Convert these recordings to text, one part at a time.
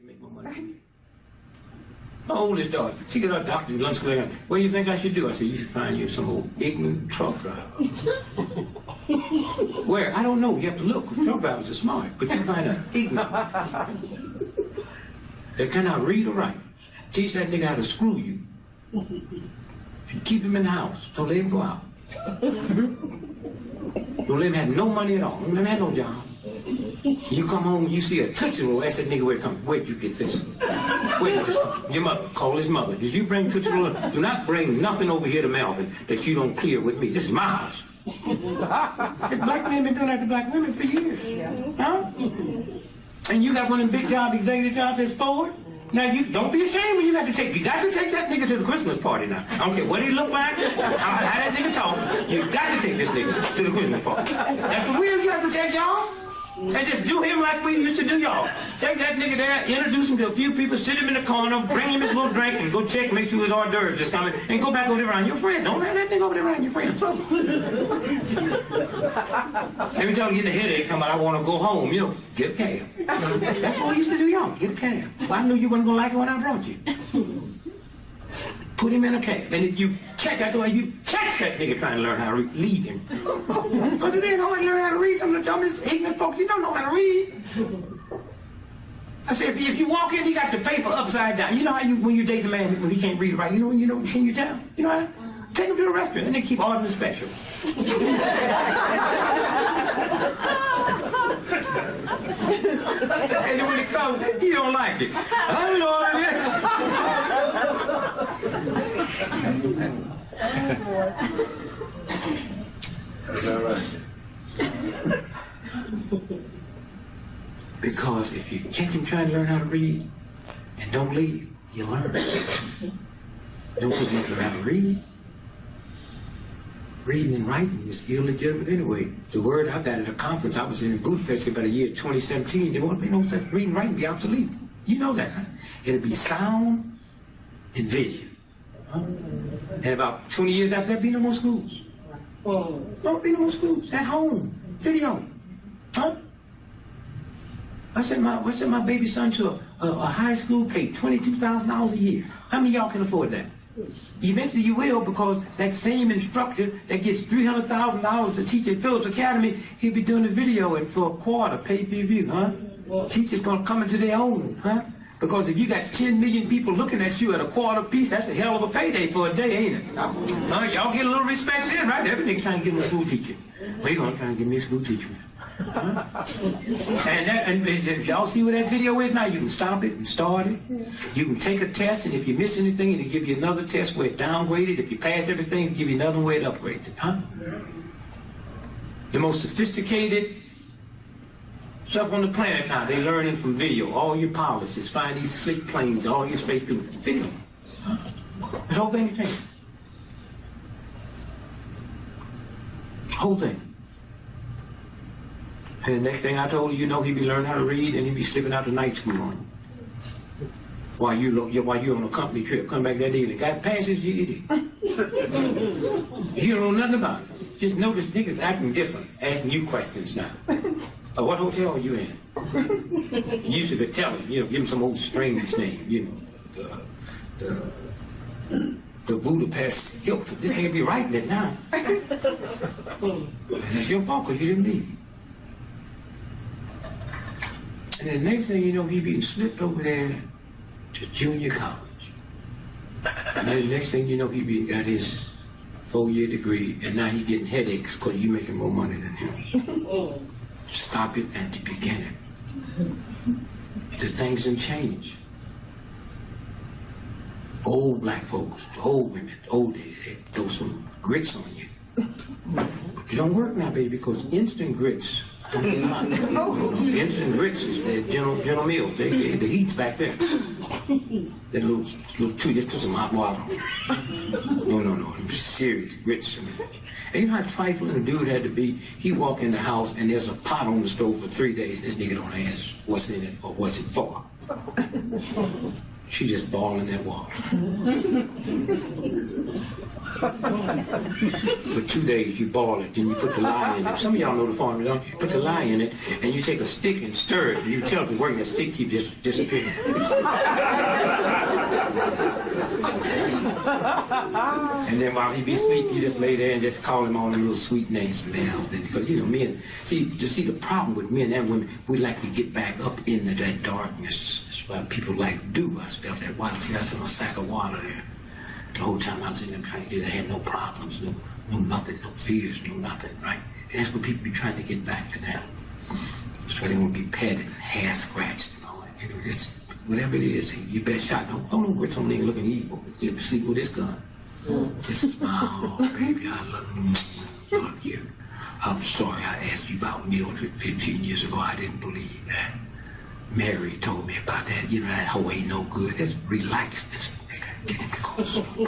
to make more money than you. My oldest daughter, she got her doctorate in lunch school. What do you think I should do? I said, you should find you some old ignorant truck driver. Where? I don't know. You have to look. Truck drivers are smart, but you find an ignorant that cannot read or write. Teach that nigga how to screw you. And keep him in the house. Don't let him go out. Don't let him have no money at all. Don't let him have no job. You come home and you see a Tootsie Roll. Ask that nigga where'd you get this? Where did this come from? Your mother. Call his mother. Did you bring Tootsie Roll? Do not bring nothing over here to Melvin that you don't clear with me. This is my house. Black men been doing that to black women for years. Huh? And you got one of them big job, executive jobs that's forward. Now you don't be ashamed when you got to take. You got to take that nigga to the Christmas party now. I don't care what he look like, how that nigga talk. You got to take this nigga to the Christmas party. That's the weird you have to take y'all. And just do him like we used to do y'all. Take that nigga there, introduce him to a few people, sit him in the corner, bring him his little drink, and go check, make sure his hors d'oeuvres is coming, and go back over there around your friend. Don't let that nigga over there around your friend. Every time you get a headache, come out, I want to go home, you know, get a cab. That's what we used to do, y'all. Get a cab. Well, I knew you weren't going to like it when I brought you. Put him in a cab. And if you catch that nigga trying to learn how to read, leave him. Because it ain't hard to learn how to read. Some of the dumbest, ignorant folks, you don't know how to read. I said, if you walk in, he got the paper upside down. You know how when you date a man when he can't read it right, can you tell? You know how? Take him to the restaurant and they keep ordering the special. And then when it comes, he don't like it. I don't order Is that right? Because if you catch him trying to learn how to read and don't leave, he'll learn. Don't put him to learn how to read. Reading and writing is illegitimate anyway. The word I got at a conference, I was in Budapest about a year 2017. There won't be no such reading and writing be obsolete. You know that, huh? It'll be sound and vision. Huh? And about 20 years after that, be no more schools. Don't be no more schools. At home. Video. Huh? I sent my baby son to a high school, paid $22,000 a year. How many of y'all can afford that? Eventually you will, because that same instructor that gets $300,000 to teach at Phillips Academy, he'll be doing the video and for a quarter, pay-per-view, huh? Teachers gonna come into their own, huh? Because if you got 10 million people looking at you at a quarter piece, that's a hell of a payday for a day, ain't it? Y'all get a little respect then, right? Every nigga trying to get me a school teacher. Well, you gonna try to get me a school teacher. Huh? And if y'all see what that video is now, you can stop it and start it. You can take a test, and if you miss anything, it'll give you another test where it downgraded. If you pass everything, it'll give you another way it upgrades it. Huh? The most sophisticated stuff on the planet now, they learning from video. All your policies, find these slick planes, all your space people, video. Huh? This whole thing changed. Whole thing. And the next thing I told you, he'd be learning how to read, and he'd be slipping out to night school on him. While you're on a company trip, come back that day and got past his GED. You don't know nothing about it. Just notice niggas acting different, asking you questions now. What hotel are you in? You used to could tell him, give him some old strange name, the Budapest Hilton. This can't be writing it now. And it's your fault because you didn't leave. And the next thing you know, he being slipped over there to junior college. And then the next thing you know, he got his 4-year degree, and now he's getting headaches because you're making more money than him. Stop it at the beginning. The things didn't change. Old black folks, old women, old days, they throw some grits on you. It don't work now, baby, because instant grits. Instant grits is the General Mills. The heat's back there. That little two, just put some hot water on it. No. Serious grits. And you know how trifling the dude had to be? He walk in the house and there's a pot on the stove for 3 days. This nigga don't ask what's in it or what's it for. She just bawling that water. For 2 days you boil it, then you put the lye in it. Some of y'all know the formula, don't you? Put the lye in it, and you take a stick and stir it. And you tell it to work, that stick keeps just disappearing. And then while he be asleep, you just lay there and just call him all the little sweet names, Melvin. Because you know, men, see the problem with men and women, we like to get back up into that darkness. That's why people like do. I spelled that water. See, that's a sack of water there. The whole time I was in there trying to get, I had no problems, no nothing, no fears, no nothing, right? And that's what people be trying to get back to that. That's why they want to be petted and hair scratched and all that. You know, just whatever it is, your best shot. Don't know where some nigga looking evil. You ever sleep with this gun? Just smile, baby, I love you. I'm sorry I asked you about Mildred 15 years ago. I didn't believe that. Mary told me about that. You know, that hoe ain't no good. Just relax this nigga. Get it to go slow.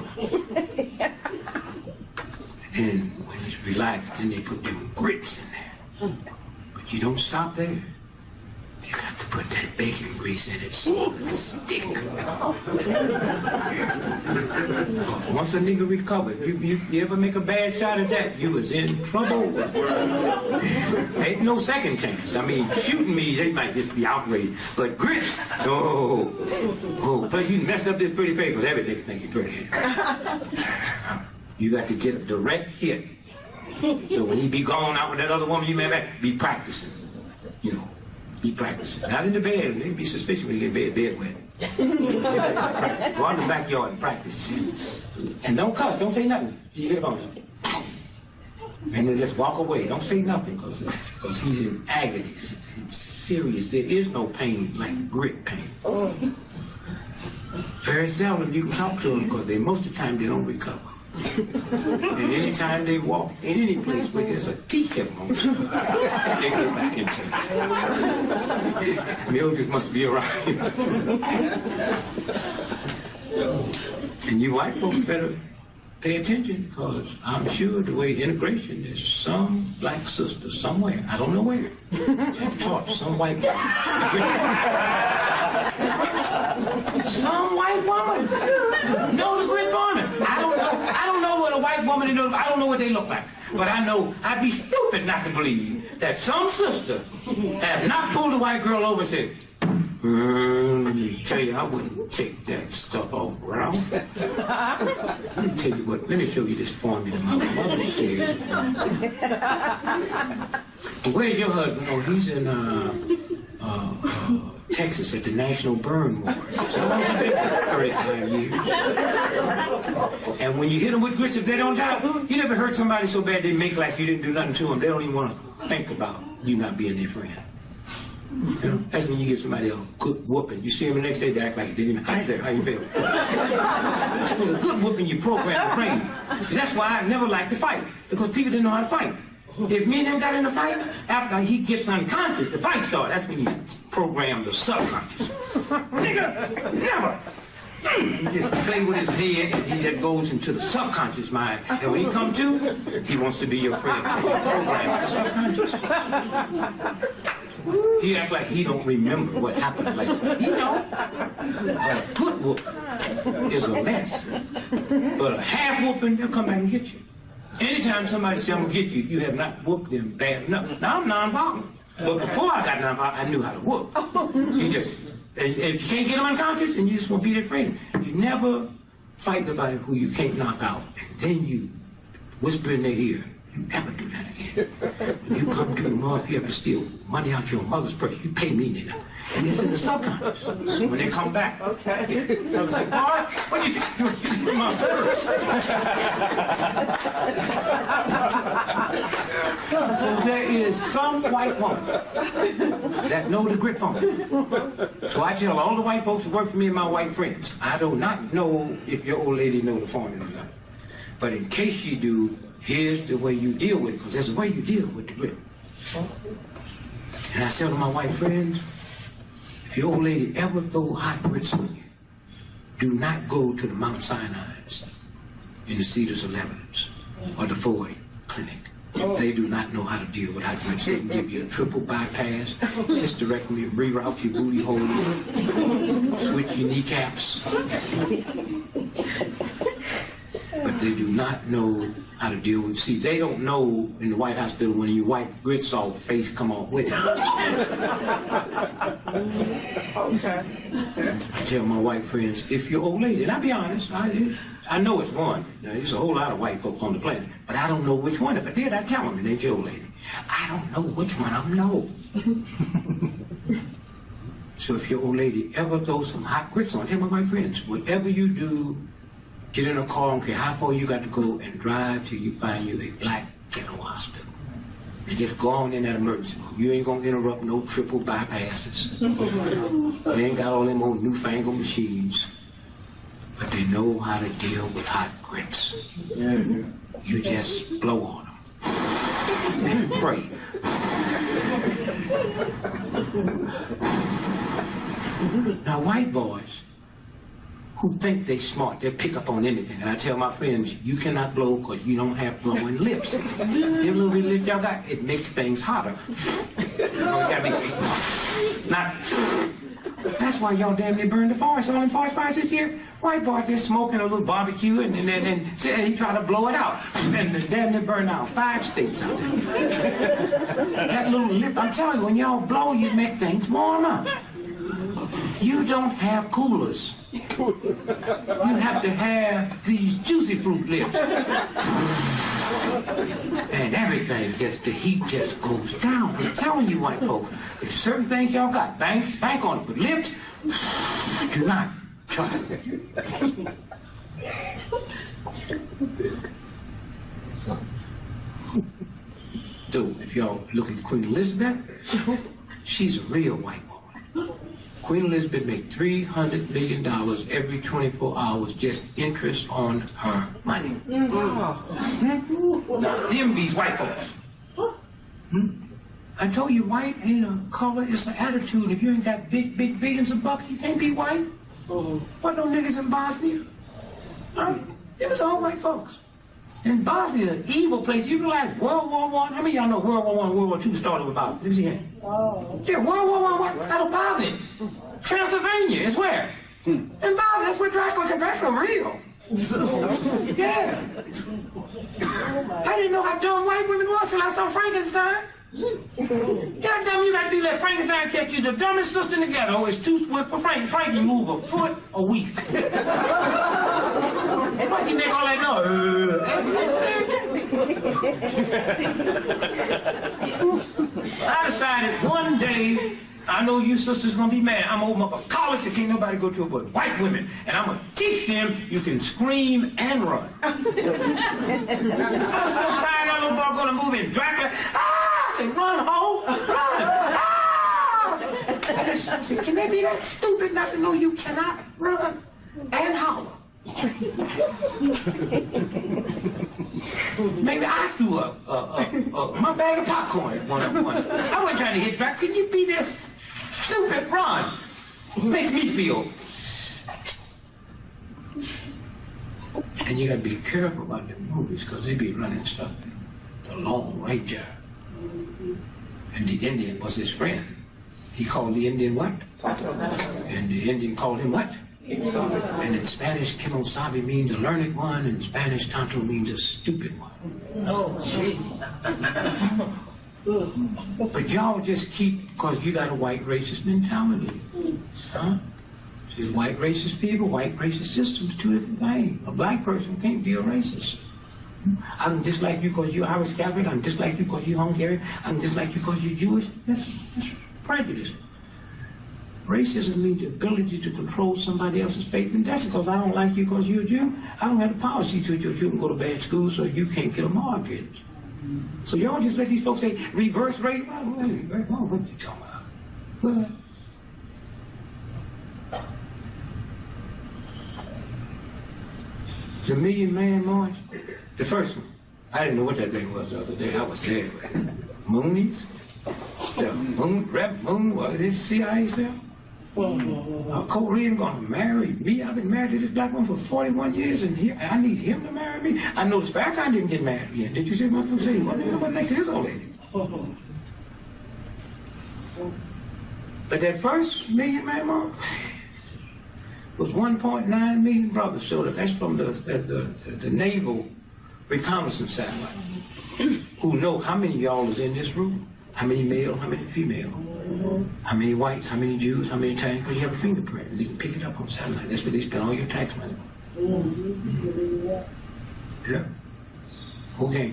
And when he's relaxed, then they put them grits in there. But you don't stop there. You got to put that bacon grease in it so it'll stick. Once a nigga recovered, you ever make a bad shot at that, you was in trouble. Ain't no second chance. I mean, shooting me, they might just be outraged. But grits, oh, plus you messed up this pretty face, because every nigga think you're pretty. You got to get a direct hit. So when he be gone out with that other woman you met back, be practicing, you know. Be practicing. Not in the bed. They'd be suspicious when you get bed wet. Go out in the backyard and practice. And don't cuss. Don't say nothing. You get on him. And then just walk away. Don't say nothing because he's in agony. It's serious. There is no pain like grit pain. Very seldom you can talk to them because most of the time they don't recover. And anytime they walk in any place where there's a teacup on it, they get back into it. Mildred must be around. And you white folks better pay attention, because I'm sure the way integration is, some black sister somewhere, I don't know where, have taught some white woman. Some white woman know the grit farming. I don't know what a white woman knows. I don't know what they look like. But I know I'd be stupid not to believe that some sister have not pulled a white girl over and said, let me tell you, I wouldn't take that stuff off, Ralph. Let me tell you what, let me show you this formula my mother said. Where's your husband? Oh, he's in Texas at the National Burn Ward. So he's been for 35 years. And when you hit them with grits, if they don't die, you never hurt somebody so bad they make like you didn't do nothing to them. They don't even want to think about you not being their friend. You know, that's when you give somebody a good whooping. You see them the next day, they act like it didn't even. Hi there, how you feel? With a good whooping, you program the brain. That's why I never liked to fight, because people didn't know how to fight. If me and him got in a fight, after he gets unconscious, the fight starts. That's when you program the subconscious. Nigga, never. He just play with his head, and he just goes into the subconscious mind. And when he come to, he wants to be your friend. Program the subconscious. He act like he don't remember what happened. Like, he know. A good whooping is a mess. But a half whooping, they'll come back and get you. Anytime somebody says, I'm going to get you, you have not whooped them bad enough. Now I'm nonviolent. But before I got nonviolent, I knew how to whoop. You just, and if you can't get them unconscious, and you just want to be their friend. You never fight nobody who you can't knock out. And then you whisper in their ear. You never do that again. When you come to the mall, if you have to steal money out your mother's purse, you pay me, nigga. And it's in the subconscious. When they come back, okay. I was like, Mark, what do you think? You my purse. So there is some white woman that know the grit formula. So I tell all the white folks who work for me and my white friends, I do not know if your old lady know the formula or not. But in case you do, here's the way you deal with it, because there's a way you deal with the grit. And I tell to my white friends, if your old lady ever throw hot grits on you, do not go to the Mount Sinai's in the Cedars of Lebanon or the Ford Clinic. They do not know how to deal with hypertension. They can give you a triple bypass, hysterectomy, reroute your booty holes, switch your kneecaps. But they do not know how to deal with. See, they don't know in the White Hospital when you wipe grits off, face come off with it. Okay. I tell my white friends, if you're old lady, and I'll be honest, I know it's one. Now, there's a whole lot of white folks on the planet, but I don't know which one. If I did, I'd tell them, and they're your old lady. I don't know which one of them know. So if your old lady ever throws some hot grits on, I tell my white friends, whatever you do, get in a car, I don't care how far you got to go, and drive till you find you a black ghetto hospital. And just go on in that emergency room. You ain't gonna interrupt no triple bypasses. They ain't got all them old newfangled machines. But they know how to deal with hot grits. You just blow on them. And pray. Now white boys who think they smart, they'll pick up on anything. And I tell my friends, you cannot blow because you don't have blowing lips. Them little bit lips y'all got, it makes things hotter. You gotta make it. Now, that's why y'all damn near burned the forest. All them forest fires this year, white boy just smoking a little barbecue and he try to blow it out. And damn near burned out 5 states out there. That little lip, I'm telling you, when y'all blow, you make things warm up. You don't have coolers. You have to have these juicy fruit lips. And everything the heat just goes down. I'm telling you white folks, there's certain things y'all got. Bank on it, but lips, do not try. So if y'all look at Queen Elizabeth, she's a real white woman. Queen Elizabeth made $300 million every 24 hours just interest on her money. Now, them these white folks. I told you white ain't a color, it's an attitude. If you ain't got big billions of bucks, you can't be white. What no niggas in Bosnia? It was all white folks. And Bosnia is an evil place. You realize World War I, how many of y'all know World War I and World War II started with Bosnia? Let me see here. Yeah, World War I, what? Out of Bosnia. Transylvania is where? In Bosnia, that's where Dracula real. Yeah. I didn't know how dumb white women was till I saw Frankenstein. You know how dumb you got to be let Frankenstein catch you, the dumbest sister in the ghetto is too swift for Frank. Frankie move a foot a week. Why's he make all that noise? I decided one day, I know you sisters gonna be mad. I'm gonna open up a college that can't nobody go to but white women. And I'm gonna teach them you can scream and run. I'm so tired of little boy gonna move in Dracula. I said, run, ho, run. I just said, can they be that stupid not to know you cannot run and holler? Maybe I threw my bag of popcorn at one. I wasn't trying to hit Dracula. Can you be this stupid? Run. Makes me feel. And you gotta be careful about the movies because they be running stuff. The Lone Ranger. And the Indian was his friend. He called the Indian what? And the Indian called him what? And in Spanish, Kemosabe means the learned one, and in Spanish, Tonto means the stupid one. But y'all just keep, because you got a white racist mentality. Huh? See, white racist people, white racist systems, two different things. A black person can't be a racist. I can dislike you because you're Irish Catholic. I can dislike you because you're Hungarian. I can dislike you because you're Jewish. That's prejudice. Racism means the ability to control somebody else's faith and destiny. Because I don't like you because you're a Jew, I don't have the power to see to your children go to bad school, so you can't get a mortgage. So y'all just let these folks say reverse race. What you talking about? What? The Million Man March, the first one. I didn't know what that thing was the other day. I was there. Moonies? The Moon, Rep Moon, what is this CIA cell? Korean gonna marry me? I've been married to this black woman for 41 years, and I need him to marry me? I know the Spare guy didn't get married again. Did you see what I'm saying? What next to his old lady? But that first $1 million man was 1.9 million brothers showed up. That's from the naval reconnaissance satellite. Who know how many of y'all is in this room? How many male, how many female? How many whites, how many Jews, how many Italians? Because you have a fingerprint. And you can pick it up on satellite. That's where they spend all your tax money. Yeah. Okay.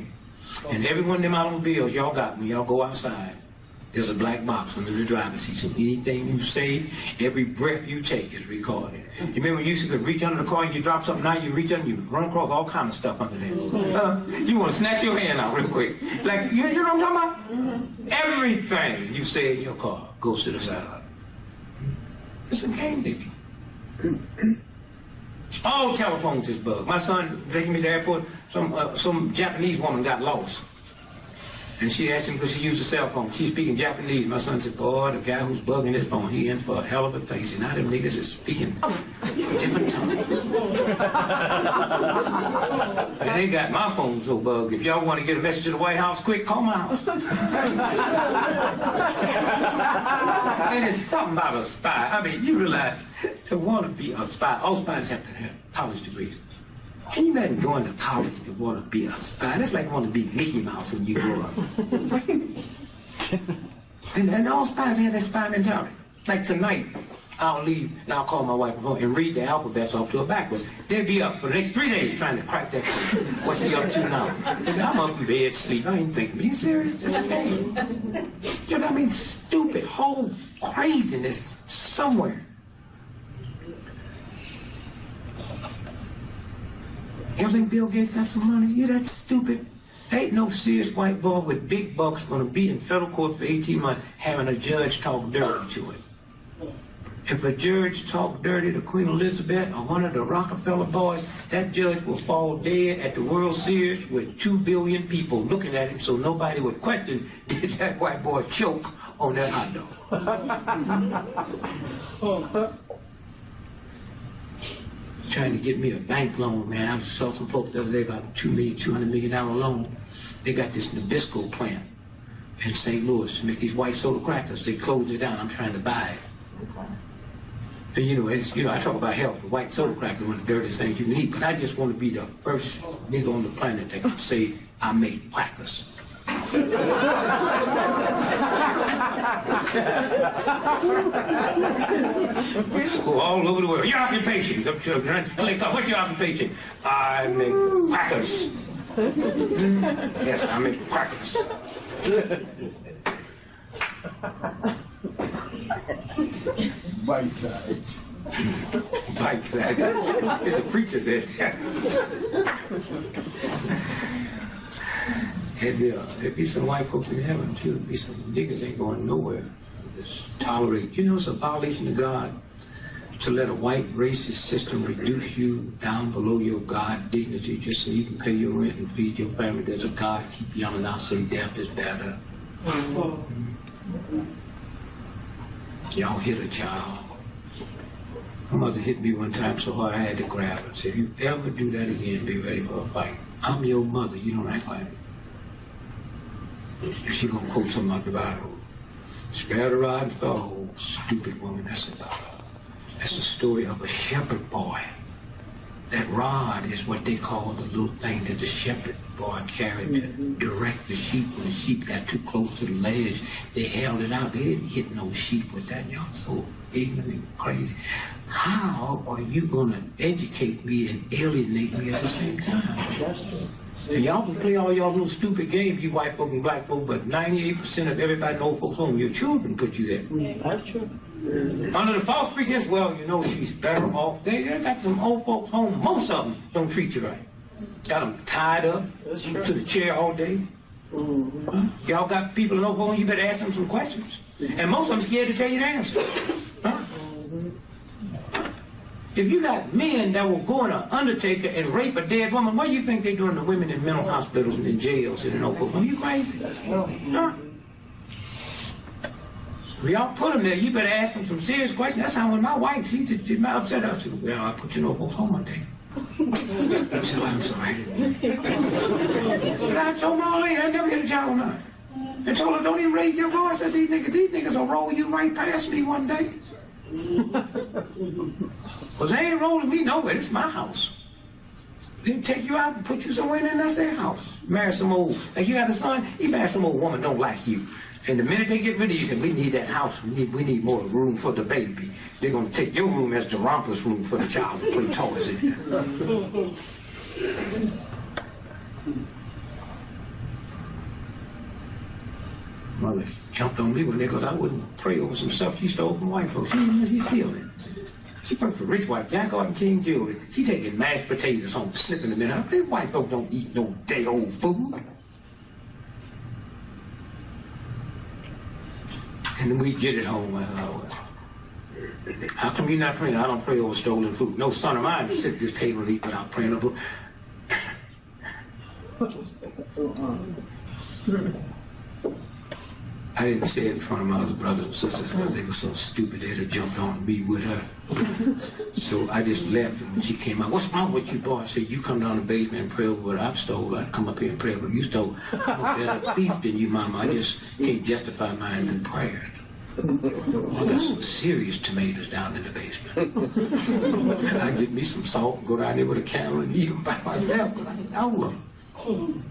And every one of them automobiles y'all got when y'all go outside, there's a black box under the driver's seat. So anything you say, every breath you take is recorded. You remember when you used to reach under the car and you drop something, now you reach under, you run across all kind of stuff under there. You want to snatch your hand out real quick. Like, you know what I'm talking about? Everything you say in your car goes to the satellite. It's a game, baby. All telephones is bugged. My son taking me to the airport, some Japanese woman got lost. And she asked him because she used a cell phone. She's speaking Japanese. My son said, boy, the guy who's bugging his phone, he in for a hell of a thing. He said, now them niggas is speaking a different tongue. And they got my phone so bugged. If y'all want to get a message to the White House, quick, call my house. And it's something about a spy. I mean, you realize to want to be a spy, all spies have to have college degrees. Can you imagine going to college to want to be a spy? That's like wanting to be Mickey Mouse when you grow up. and all spies have that spy mentality. Like tonight, I'll leave and I'll call my wife and read the alphabets off to her backwards. They'll be up for the next 3 days trying to crack that code. What's he up to now? They say, I'm up in bed, sleep. I ain't thinking, are you serious? It's okay. You know what I mean? Stupid, whole craziness somewhere. You think Bill Gates got some money? You that stupid? Ain't no serious white boy with big bucks gonna be in federal court for 18 months having a judge talk dirty to him. If a judge talk dirty to Queen Elizabeth or one of the Rockefeller boys, that judge will fall dead at the World Series with 2 billion people looking at him, so nobody would question, did that white boy choke on that hot dog? Trying to get me a bank loan, man. I saw some folks the other day about $200 million loan. They got this Nabisco plant in St. Louis to make these white soda crackers. They closed it down. I'm trying to buy it. And I talk about health. The white soda cracker is one of the dirtiest things you can eat. But I just want to be the first nigga on the planet that can say I make crackers. Go all over the world. Your occupation. What's your occupation? I make crackers. Yes, I make crackers. Bite size. Bite size. It's a preacher said. There'd be some white folks in heaven too. There'd be some niggas ain't going nowhere. Just tolerate. You know, it's a violation of God to let a white racist system reduce you down below your God dignity just so you can pay your rent and feed your family. There's a God keep yelling out, saying death is better. Y'all hit a child. My mother hit me one time so hard I had to grab her. Said, if you ever do that again, be ready for a fight. I'm your mother. You don't act like it. If she gonna quote something like the Bible, spare the rod and spare the whole stupid woman. That's the story of a shepherd boy. That rod is what they call the little thing that the shepherd boy carried to direct the sheep. When the sheep got too close to the ledge, they held it out. They didn't hit no sheep with that. Y'all so ignorant and crazy. How are you gonna educate me and alienate me at the same time? And y'all can play all y'all little stupid games, you white folk and black folk, but 98% of everybody in old folks' home, your children put you there. That's true. Under the false pretense, well, you know, she's better off. They got some old folks' home. Most of them don't treat you right. Got them tied up to the chair all day. Huh? Y'all got people in old folks' home, you better ask them some questions. And most of them scared to tell you the answer. Huh? If you got men that will go in an undertaker and rape a dead woman, what do you think they're doing to women in mental hospitals and in jails and in old folks' home? Are you crazy? Huh? We all put him there. You better ask him some serious questions. That's how when my wife, she might upset us. She said, well, I put you no folks home one day. I said, well, I'm sorry. And I told my old lady, I never hit a child with mine. And told her, don't even raise your voice. I said, these niggas will roll you right past me one day. Because they ain't rolling me nowhere. It's my house. They'll take you out and put you somewhere, and that's their house. Marry some old, like you got a son, you marry some old woman don't like you. And the minute they get rid of you, say, we need that house, we need more room for the baby. They're going to take your room as the rompers room for the child to play toys in there. Mother jumped on me one day because I wouldn't pray over some stuff she stole from white folks. She stealing it. She worked for rich white, Jack Art and King Jewelry. She taking mashed potatoes home, slipping them in. Them white folks don't eat no day old food. And then we get it home. How come you're not praying? I don't pray over stolen food. No son of mine to sit at this table and eat without praying over. I didn't say it in front of my other brothers and sisters because they were so stupid they'd have jumped on me with her. So I just left, and when she came out, what's wrong with you, boy? I said, you come down the basement and pray over what I stole. I'd come up here and pray over what you stole. I'm a better thief than you, Mama. I just can't justify mine through prayer. I got some serious tomatoes down in the basement. I get me some salt and go down there with a candle and eat them by myself. But I stole them.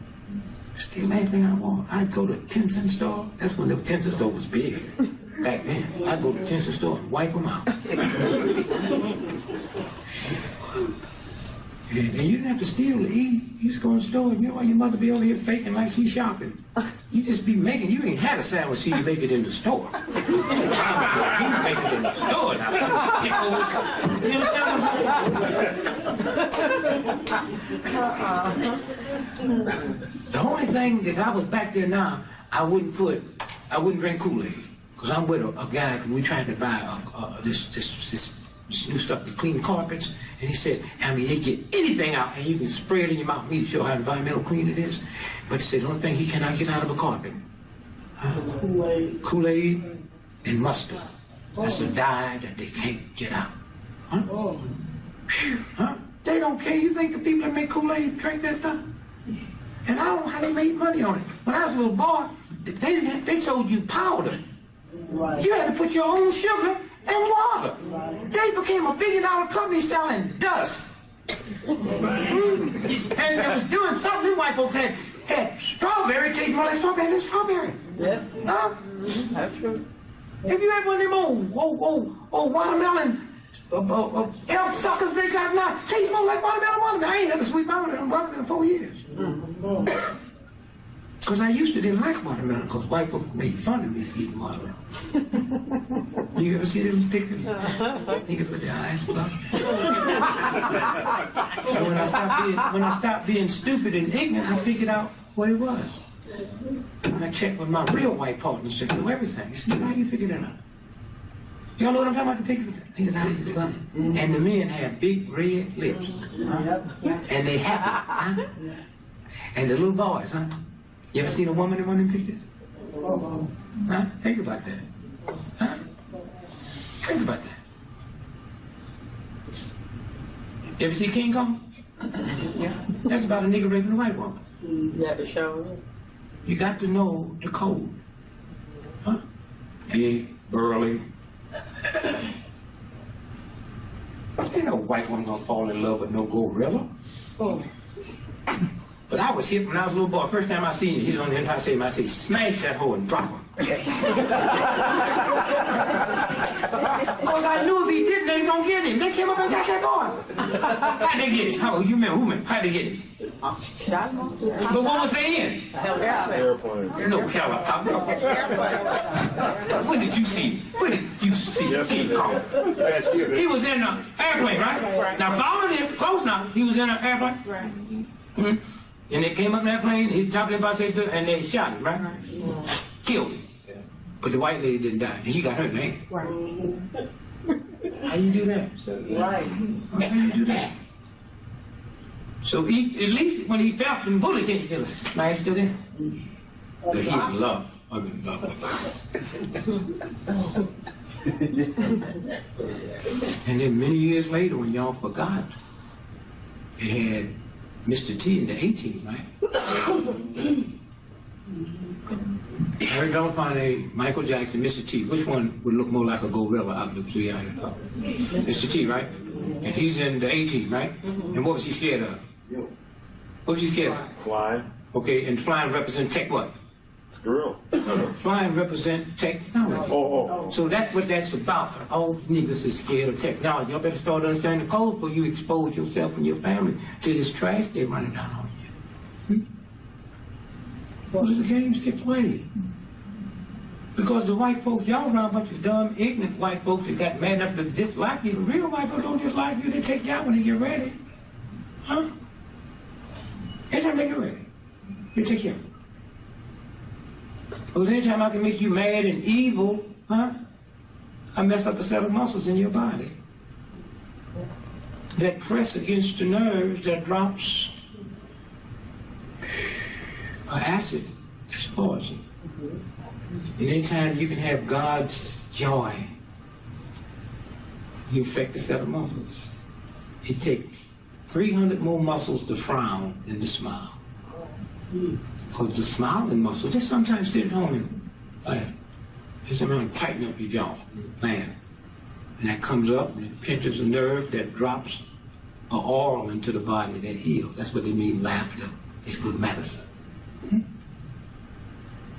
Steal anything I want. I'd go to a 10-cent store. That's when the 10-cent store was big. Back then, I'd go to a 10-cent store and wipe them out. And you didn't have to steal to eat. You just go in the store and your mother be over here faking like she's shopping. You just be making, you ain't had a sandwich till you make it in the store. You make it in the store now. You understand what I'm saying? The only thing that I was back there now, I wouldn't drink Kool-Aid. Because I'm with a guy, and we trying to buy this new stuff to clean carpets. And he said, I mean, they get anything out and you can spray it in your mouth. Me to show how environmental clean it is. But he said, the only thing he cannot get out of a carpet. Kool-Aid and mustard. That's a dye that they can't get out. Huh? Huh? They don't care. You think the people that make Kool-Aid drink that stuff? And I don't know how they made money on it. When I was a little boy, they sold you powder. Right. You had to put your own sugar and water. Right. They became a $1 billion company selling dust. And it was doing something. White folks had strawberry, taste more like strawberry than strawberry. Yes. Huh? That's true. If you had one of them old watermelon elf suckers they got now, tastes more like watermelon. I ain't had a sweet watermelon in 4 years. Because I used to didn't like watermelon because white folks made fun of me eating watermelon. You ever see them pictures? Niggas with their eyes blocked. And when I stopped being stupid and ignorant, I figured out what it was. And I checked with my real white partners and knew everything. He said, how you figure that out? Y'all know what I'm talking about? The pictures? Niggas' eyes is blocked. And the men have big red lips. Huh? And they happy. Huh? And the little boys, huh? You ever seen a woman in one of them pictures? Huh? Think about that. Huh? Think about that. You ever see King Kong? Yeah. That's about a nigga raping a white woman. Yeah, the show. You got to know the code. Huh? Big, burly. Ain't no white woman gonna fall in love with no gorilla. Oh. But I was hip when I was a little boy. First time I seen it, he was on the Empire State. I say, smash that hoe and drop her. Because I knew if he didn't, they was gonna get him. They came up and got that boy. How'd they get him? How you remember who? How'd they get him? But what was they in? Airplane. No helicopter. When did you see? When did you see King Kong? He was in an airplane, right? Now follow this close now. He was in an airplane. Right. Mm-hmm. And they came up in that plane, he chopped him by safety, and they shot him, right? Killed him. But the white lady didn't die. And he got her name. Right. How you do that? Right. How you do that? So he, at least when he felt them bullets, he just smashed to them. But he in love. I mean, blah, blah, blah. And then many years later, when y'all forgot, they had Mr. T in the 18, right? Harry Belafonte, Michael Jackson, Mr. T. Which one would look more like a gorilla out of the three I thought? Mr. T, right? And he's in the 18, right? And what was he scared of? What was he scared of? Flying. Okay, and flying represent tech what? It's gorilla. Flying represent technology. Oh. So that's what that's about. All niggas is scared of technology. Y'all better start understanding the code before you expose yourself and your family to this trash they're running down on you. Those are the games they play. Because the white folks, y'all around a bunch of dumb, ignorant white folks that got mad enough to dislike you. The real white folks don't dislike you. They take you out when they get ready. Huh? Anytime they get ready, they take you out. Because anytime I can make you mad and evil, huh? I mess up a set of muscles in your body that press against the nerves that drops acid that's poison. And anytime you can have God's joy, you affect the set of muscles. It takes 300 more muscles to frown than to smile. Because the smiling muscle, just sometimes sit at home and just around tighten up your jaw, man. And that comes up and it pinches a nerve that drops an oil into the body that heals. That's what they mean, laughter. It's good medicine.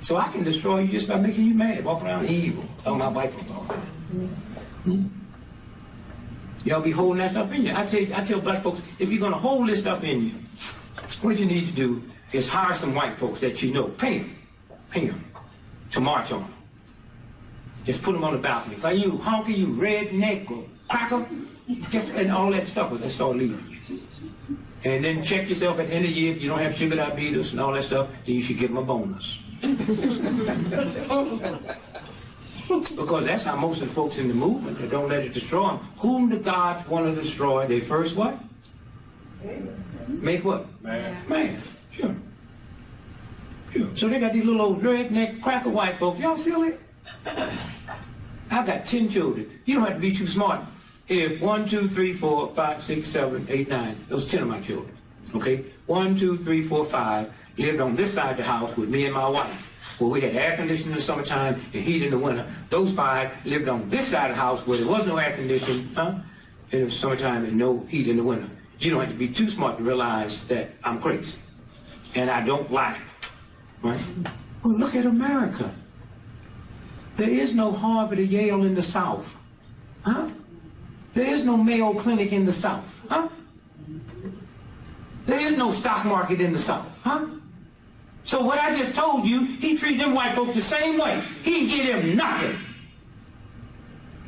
So I can destroy you just by making you mad, walking around evil, talking about white people. Y'all be holding that stuff in you. I tell black folks, if you're going to hold this stuff in you, what you need to do is hire some white folks that you know, pay them to march on them. Just put them on the balcony. Like you honky, you redneck or cracker, and all that stuff will just start leaving you. And then check yourself at the end of the year. If you don't have sugar diabetes and all that stuff, then you should give them a bonus. Because that's how most of the folks in the movement, they don't let it destroy them. Whom the gods want to destroy, they first what? Make what? Man. Sure. So they got these little old redneck cracker white folks. Y'all silly? I got 10 children. You don't have to be too smart. If 1, 2, 3, 4, 5, 6, 7, 8, 9, those 10 of my children. Okay? 1, 2, 3, 4, 5 lived on this side of the house with me and my wife, where we had air conditioning in the summertime and heat in the winter. Those 5 lived on this side of the house where there was no air conditioning in the summertime and no heat in the winter. You don't have to be too smart to realize that I'm crazy. And I don't like it. Right? Well, look at America. There is no Harvard or Yale in the South. Huh? There is no Mayo Clinic in the South. Huh? There is no stock market in the South. Huh? So what I just told you, he treated them white folks the same way. He didn't get them nothing.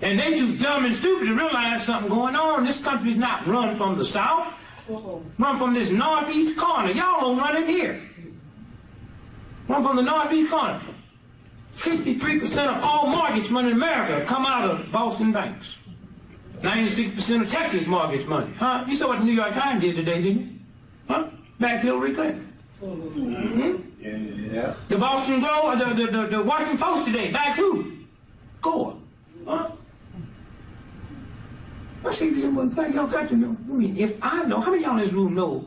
And they too dumb and stupid to realize something going on. This country's not run from the South. Run from this northeast corner. Y'all don't run it here. Run from the northeast corner. 63% of all mortgage money in America come out of Boston banks. 96% of Texas mortgage money. Huh? You saw what the New York Times did today, didn't you? Huh? Back Hillary Clinton. Yeah. The Boston Globe, the Washington Post today, back who? Gore. Huh? I see this one thing y'all got to know. I mean, if I know, how many of y'all in this room know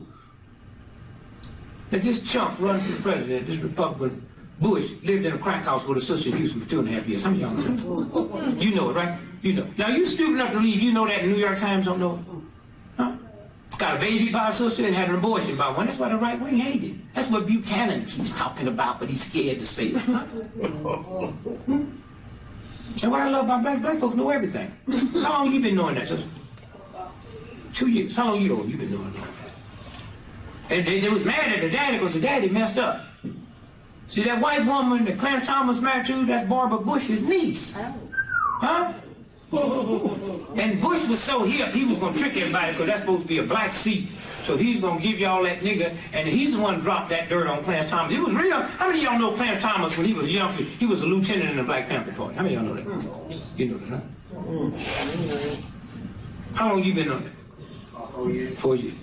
that this chump running for the president, this Republican, Bush, lived in a crack house with a sister in Houston for 2.5 years? How many of y'all know? You know it, right? You know. Now, you stupid enough to believe you know that the New York Times don't know it? Huh? Got a baby by a sister and had an abortion by one. That's why the right wing hate it. That's what Buchanan keeps talking about, but he's scared to say it. Huh? And what I love about black folks know everything. How long you been knowing that, sister? 2 years. How long you been knowing that? And they was mad at the daddy because the daddy messed up. See that white woman that Clarence Thomas married to, that's Barbara Bush's niece. Huh? And Bush was so hip, he was going to trick everybody because that's supposed to be a black seat. So he's going to give y'all that nigga, and he's the one who dropped that dirt on Clarence Thomas. It was real. How many of y'all know Clarence Thomas when he was young? He was a lieutenant in the Black Panther Party. How many of y'all know that? You know that, huh? How long you been on that? 4 years. 4 years.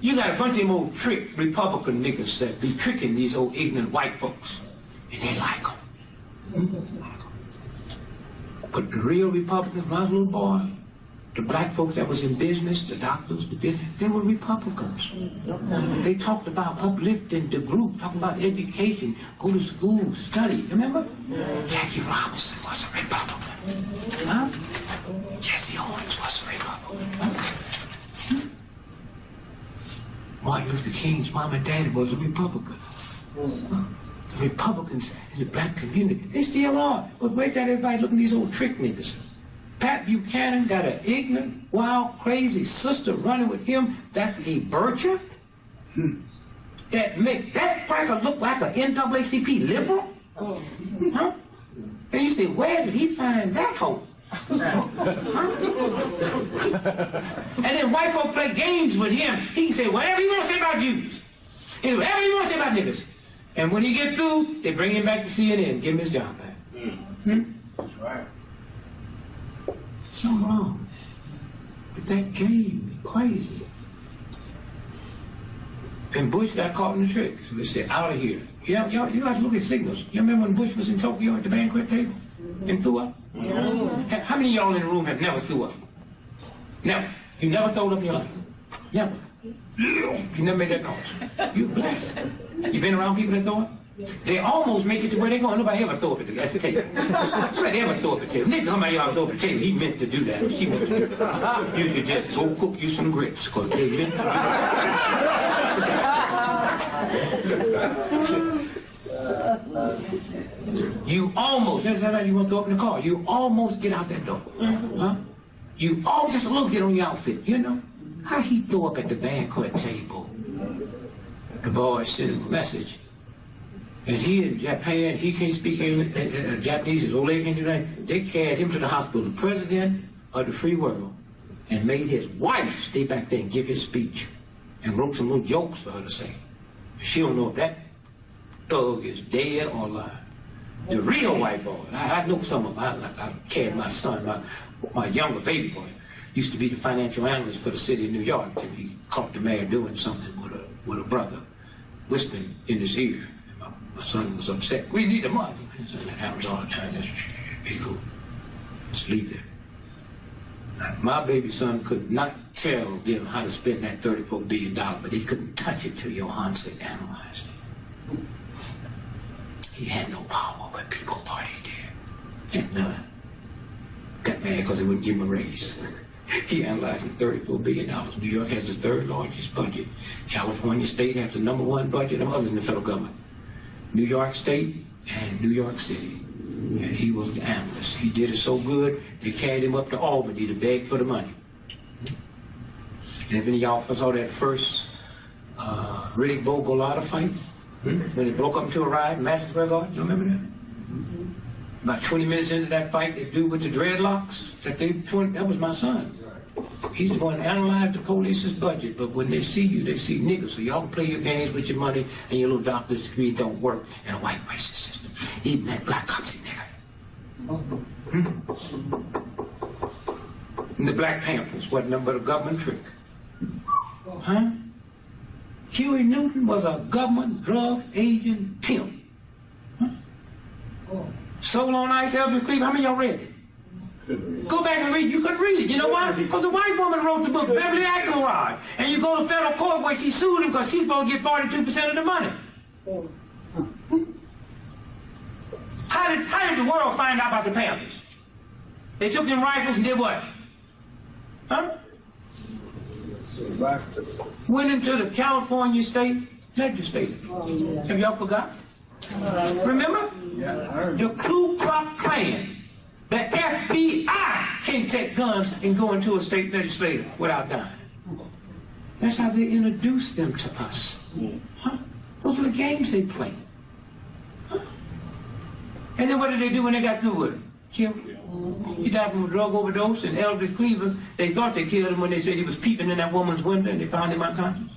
You got a bunch of them old trick Republican niggas that be tricking these old ignorant white folks and they like them. But the real Republicans, when I was a little boy, the black folks that was in business, the doctors, the business, they were Republicans. They talked about uplifting the group, talking about education, go to school, study. Remember? Jackie Robinson was a Republican. Huh? Jesse Owens was a Republican. Huh? Martin Luther King's mom and daddy was a Republican. Huh? The Republicans in the black community, they still are. But where's that everybody looking at these old trick niggas? Pat Buchanan got an ignorant, wild, crazy sister running with him. That's a Bircher? That make that cracker look like an NAACP liberal? Huh? And you say, where did he find that hope? Huh? And then white folk play games with him. He can say whatever he want to say about Jews. And whatever he want to say about niggas. And when he get through, they bring him back to CNN and give him his job back. That's right. Something wrong with that game. Crazy. And Bush got caught in the trick. So they said, out of here. Yeah, you got to look at signals. You remember when Bush was in Tokyo at the banquet table and threw up? How many of y'all in the room have never threw up? Never. You never thrown up in your life? Never. You never made that noise. You blessed. You been around people that throw up? They almost make it to where they go. Nobody ever throw up at the table. Nobody ever throw up at the table. Nigga, somebody y'all throw up at the table. He meant to do that. Or she meant to do that. You should just go cook you some grits, because they meant to do that. You almost, that's how you want to throw up in the car. You almost get out that door. Huh? You almost just a little get on your outfit, you know? How he throw up at the banquet table? The boy sent him a message. And he in Japan, he can't speak Japanese, his old lady can't do that. They carried him to the hospital, the president of the free world, and made his wife stay back there and give his speech, and wrote some little jokes for her to say. She don't know if that thug is dead or alive. The real white boy, I know some of them. I carried my son, my younger baby boy, used to be the financial analyst for the city of New York, and he caught the mayor doing something with a brother, whispering in his ear. My son was upset. We need the money. That happens all the time. Be cool. Just leave there. My baby son could not tell them how to spend that $34 billion, but he couldn't touch it till Johansson analyzed it. He had no power, but people thought he did. Had none. Got mad because they wouldn't give him a raise. He analyzed it, $34 billion. New York has the third largest budget. California State has the #1 budget other than the federal government. New York State and New York City. And he was the analyst. He did it so good, they carried him up to Albany to beg for the money. And if any of y'all saw that first Riddick Bowe-Golota fight, when it broke up into a riot in Madison Square Garden, you remember that? About 20 minutes into that fight, the dude with the dreadlocks, that was my son. He's the one to analyze the police's budget, but when they see you, they see niggas. So y'all can play your games with your money and your little doctor's degree don't work in a white racist system. Even that black cops, nigga. And the Black Panthers wasn't nothing but a government trick. Huh? Huey Newton was a government drug agent pimp. Huh? Soul on Ice, Elvis Cleveland, how many of y'all read it? Go back and read it. You couldn't read it. You know why? Because a white woman wrote the book, Beverly Axelrod. And you go to federal court where she sued him because she's supposed to get 42% of the money. How did the world find out about the Panthers? They took them rifles and did what? Huh? Went into the California State Legislature. Have y'all forgot? Remember? The Ku Klux Klan. The FBI can't take guns and go into a state legislature without dying. That's how they introduced them to us. Huh? Those were the games they played. Huh? And then what did they do when they got through with him? Kill him. He died from a drug overdose in Elvis Cleveland. They thought they killed him when they said he was peeping in that woman's window and they found him unconscious.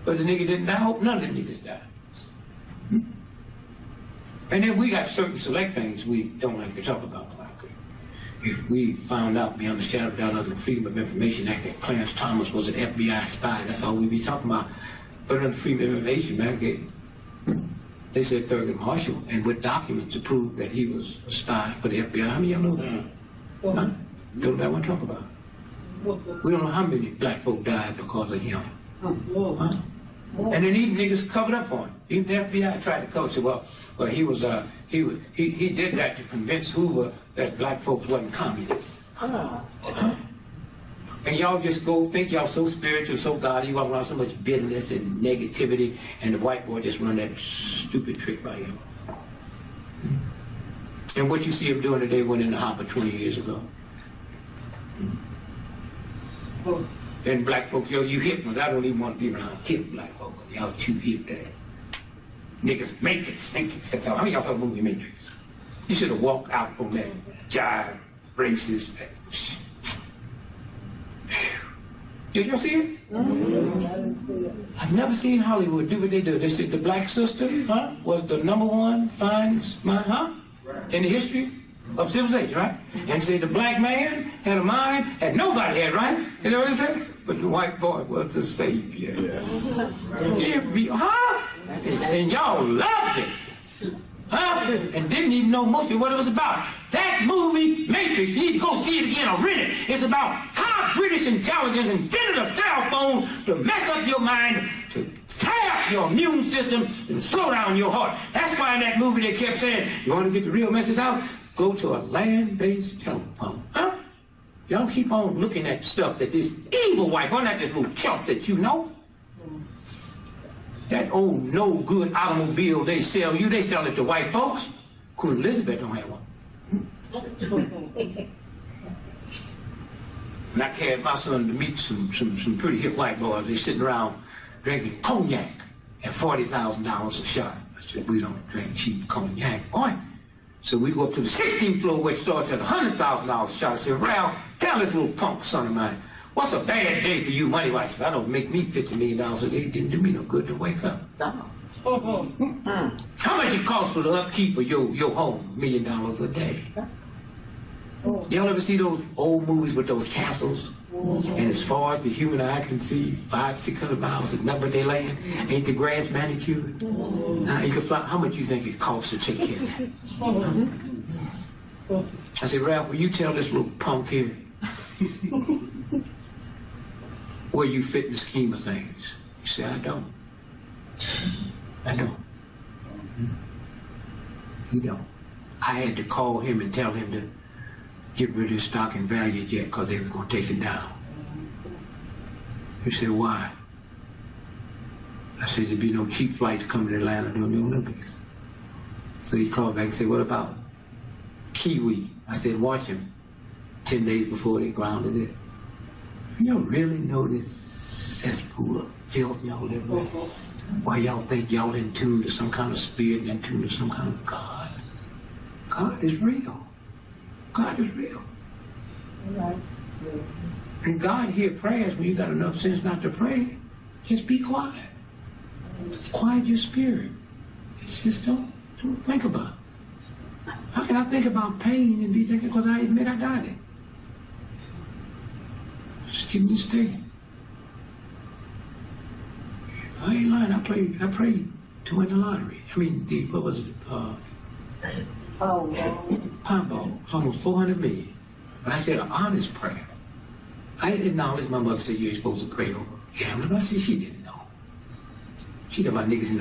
But the nigga didn't die. I hope none of them niggas died. And then we got certain select things we don't like to talk about. Like if we found out beyond the shadow of doubt under the Freedom of Information Act that Clarence Thomas was an FBI spy, that's all we'd be talking about. But under the Freedom of Information Act, They said Thurgood Marshall, and with documents to prove that he was a spy for the FBI. How many of y'all know that? Huh? Don't know what I want to talk about. We don't know how many black folk died because of him. Huh? And then even niggas covered up for him. Even the FBI tried to cover it. Well, he did that to convince Hoover that black folks wasn't communists. Huh? And y'all just go think y'all so spiritual, so godly, you walk around so much bitterness and negativity, and the white boy just run that stupid trick by you. And what you see him doing today went in the hopper 20 years ago. And black folks, yo, you hip ones. I don't even want to be around hip black folks. Y'all too hip there. Niggas, Matrix. That's all. How many of y'all saw the movie Matrix? You should have walked out on that jive, racist. Did y'all see it? I've never seen Hollywood do what they do. They said the black sister, was the #1 finest mind, in the history of civilization, right? And say the black man had a mind that nobody had, right? You know what they said? But the white boy was the savior. And y'all loved it. And didn't even know mostly what it was about. That movie, Matrix, you need to go see it again or rent it. It's about how British intelligence invented a cell phone to mess up your mind, to tie up your immune system, and slow down your heart. That's why in that movie they kept saying, you want to get the real message out? Go to a land-based telephone. Y'all keep on looking at stuff that this evil white boy, not this little chump that you know. That old no-good automobile they sell you, they sell it to white folks. Queen Elizabeth don't have one. And I carried my son to meet some pretty hip white boys. They sitting around drinking cognac at $40,000 a shot. I said, we don't drink cheap cognac, boy. So we go up to the 16th floor where it starts at $100,000 a shot. I said, Ralph, tell this little punk son of mine, what's a bad day for you money-wise? If I don't make me $50 million a day, it didn't do me no good to wake up. How much it costs for the upkeep of your home? $1 million a day. Y'all ever see those old movies with those castles? And as far as the human eye can see, 500-600 miles is nothing but they land. Ain't the grass manicured? You can fly. How much you think it costs to take care of that? I said, Ralph, will you tell this little punk here where you fit in the scheme of things? He said, I don't. He don't. I had to call him and tell him to get rid of his stock and value yet because they were going to take it down. He said, why? I said, there'd be no cheap flights coming to Atlanta during the Olympics. So he called back and said, what about Kiwi? I said, watch him 10 days before they grounded it. Y'all really know this cesspool of filth y'all live with? Why y'all think y'all in tune to some kind of spirit and in tune to some kind of God? God is real. God is real. And God hear prayers when you got enough sense not to pray. Just be quiet. Quiet your spirit. It's just don't think about it. How can I think about pain and be thinking because I admit I got it? Just give me a state. I ain't lying. I prayed to win the lottery. I mean, what was it? Powerball. It's almost 400 million. But I said an honest prayer. I acknowledged my mother said you ain't supposed to pray over gambling. But I said she didn't know. She talking about niggas in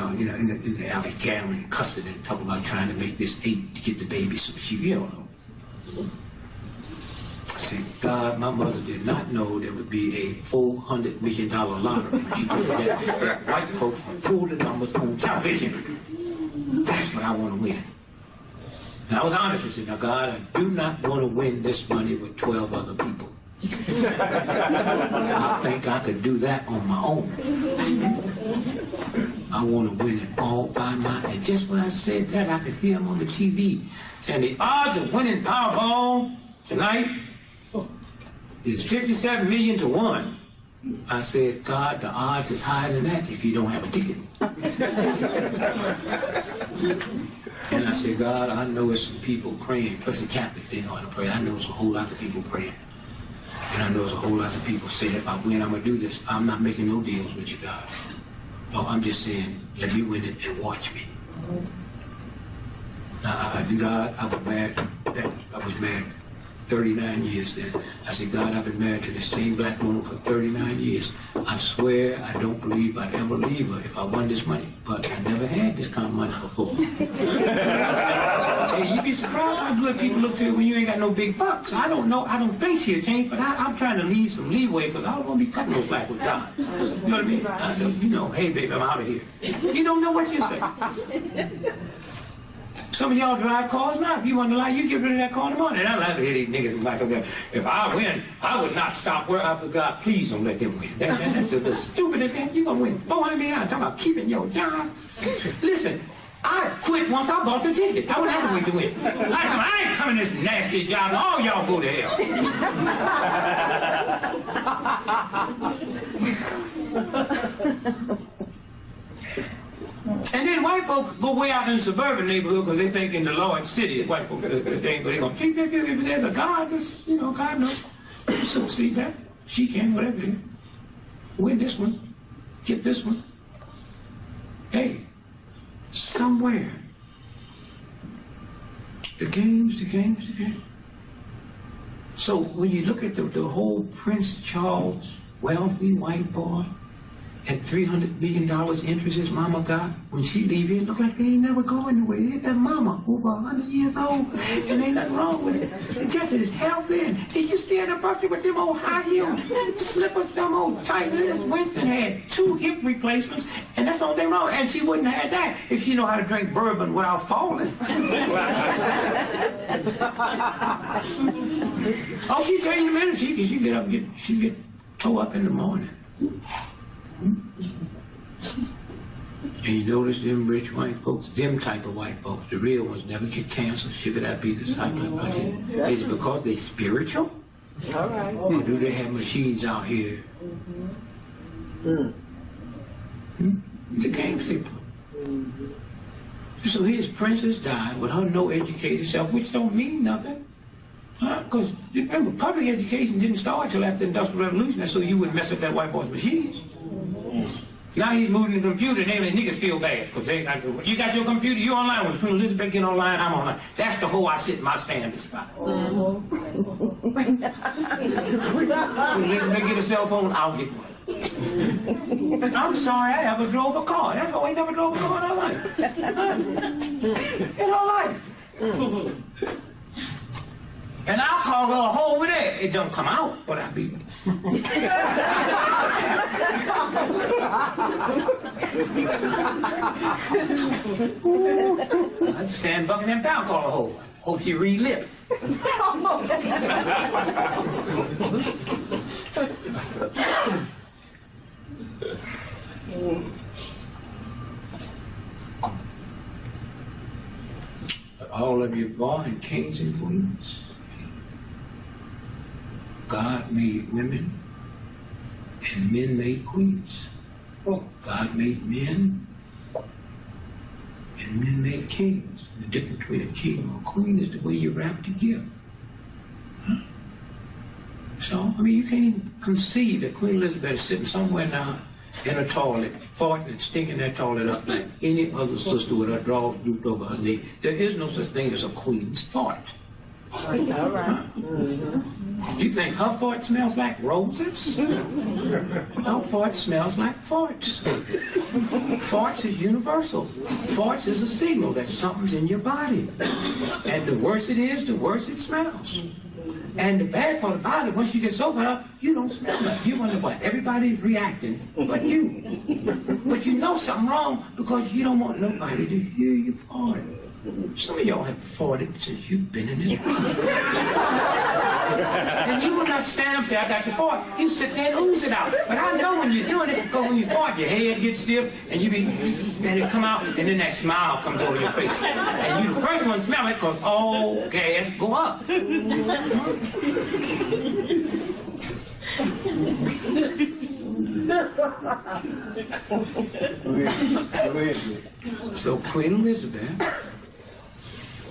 the alley gambling, cussing, and talking about trying to make this 8 to get the baby some shoes. You don't know. I said, God, my mother did not know there would be a $400 million lottery. She told me that white folks pulled the numbers on television. That's what I want to win. And I was honest. I said, now God, I do not want to win this money with 12 other people. I think I could do that on my own. I want to win it all by myself. And just when I said that, I could hear him on the TV. And the odds of winning Powerball tonight is 57 million to 1. I said, God, the odds is higher than that if you don't have a ticket. And I said, God, I know there's some people praying, plus the Catholics, they know how to pray. I know there's a whole lot of people praying. And I know there's a whole lot of people saying, if I win, I'm going to do this. I'm not making no deals with you, God. No, I'm just saying, let me win it and watch me. God, I was married 39 years then. I said, God, I've been married to this same black woman for 39 years. I swear I don't believe I'd ever leave her if I won this money. But I never had this kind of money before. Hey, you'd be surprised how good people look to you when you ain't got no big bucks. I don't know. I don't think she'll change, but I'm trying to leave some leeway because I don't want to be cutting no slack with God. You know what I mean? You know, hey, baby, I'm out of here. You don't know what you say. Some of y'all drive cars now. If you want to lie, you get rid of that car in the morning. And I love to hear these niggas like that. If I win, I would not stop where I put God. Please don't let them win. That's the stupidest thing. You're going to win $400 million. I'm talking about keeping your job. Listen, I quit once I bought the ticket. I wouldn't have to wait to win. I ain't coming this nasty job. All y'all go to hell. And then white folks go way out in the suburban neighborhood because they think in the large city, white folks, they're going to if there's a God, just, you know, God knows. So see that? She can, whatever it is. Win this one. Get this one. Hey, somewhere. The game's the game. So when you look at the whole Prince Charles, wealthy white boy, at $300 million interest his mama got, when she leave here, it look like they ain't never going anywhere. That mama, over 100 years old, and ain't nothing wrong with it. And just his health in. Did you see her birthday with them old high heel slippers, them old tight? Winston had 2 hip replacements, and that's the only thing wrong. And she wouldn't have had that if she knew how to drink bourbon without falling. Oh, she changed the minute because she get up, she get tore up in the morning. And you notice them rich white folks, them type of white folks, the real ones never get cancer, sugar diabetes, high blood pressure. Is it because they spiritual? All right. Or do they have machines out here? The game people. So his princess died with her no educated self, which don't mean nothing. Because remember, public education didn't start till after the Industrial Revolution. That's so you wouldn't mess up that white boy's machines. Now he's moving the computer, and they niggas feel bad because you got your computer, you online. When Queen Elizabeth get online, I'm online. That's the hole I sit in my standards by. When Elizabeth get a cell phone, I'll get one. I'm sorry, I never drove a car. That's why I never drove a car in her life. In her life. And I'll call her a hoe over there. It don't come out, but I be. I'd stand Buckingham Pound, call her a hoe. Hope she re-lip. All of you born kings and queens. God made women, and men made queens. God made men, and men made kings. The difference between a king and a queen is the way you wrap the gift. So, I mean, you can't even conceive that Queen Elizabeth is sitting somewhere now in a toilet, farting and stinking that toilet up like any other sister with her drawers drooped over her knee. There is no such thing as a queen's fart. All right. Do you think her fart smells like roses? Her fart smells like farts. Farts is universal. Farts is a signal that something's in your body. And the worse it is, the worse it smells. And the bad part about it, once you get so fed up, you don't smell nothing. You wonder what? Everybody's reacting but you. But you know something wrong because you don't want nobody to hear you fart. Some of y'all have farted since you've been in this room. And you will not stand up and say, I got to fart. You sit there and ooze it out. But I know when you're doing it, because when you fart, your head gets stiff, and and it come out, and then that smile comes over your face. And you the first one to smell it, because all gas go up. So Queen Elizabeth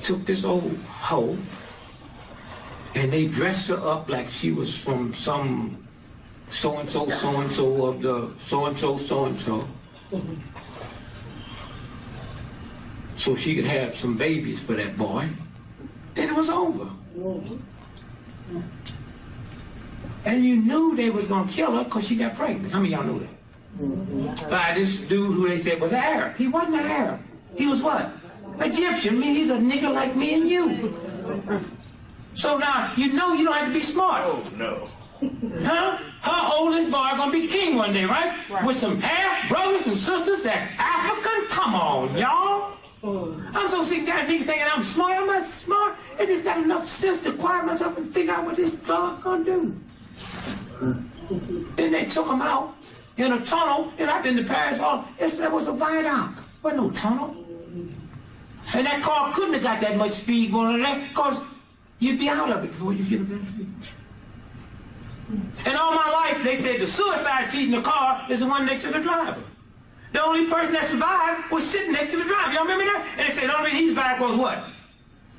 took this old hoe, and they dressed her up like she was from some so-and-so, so-and-so of the so-and-so, so-and-so. so she could have some babies for that boy. Then it was over. And you knew they was going to kill her because she got pregnant. How many of y'all know that? By this dude who they said was an Arab. He wasn't an Arab. He was what? Egyptian. I mean, he's a nigga like me and you. So now, you know you don't have to be smart. Oh, no. Huh? Her oldest boy gonna be king one day, right? With some half brothers and sisters that's African. Come on, y'all. I'm so sick of that niggas thinking I'm smart. I'm not smart. I just got enough sense to quiet myself and figure out what this thug gonna do. Then they took him out in a tunnel, and I've been to Paris. There was a viaduct. There wasn't no tunnel. And that car couldn't have got that much speed going on there because you'd be out of it before you get up in the street. And all my life, they said the suicide seat in the car is the one next to the driver. The only person that survived was sitting next to the driver. Y'all remember that? And they said the only reason he survived was what?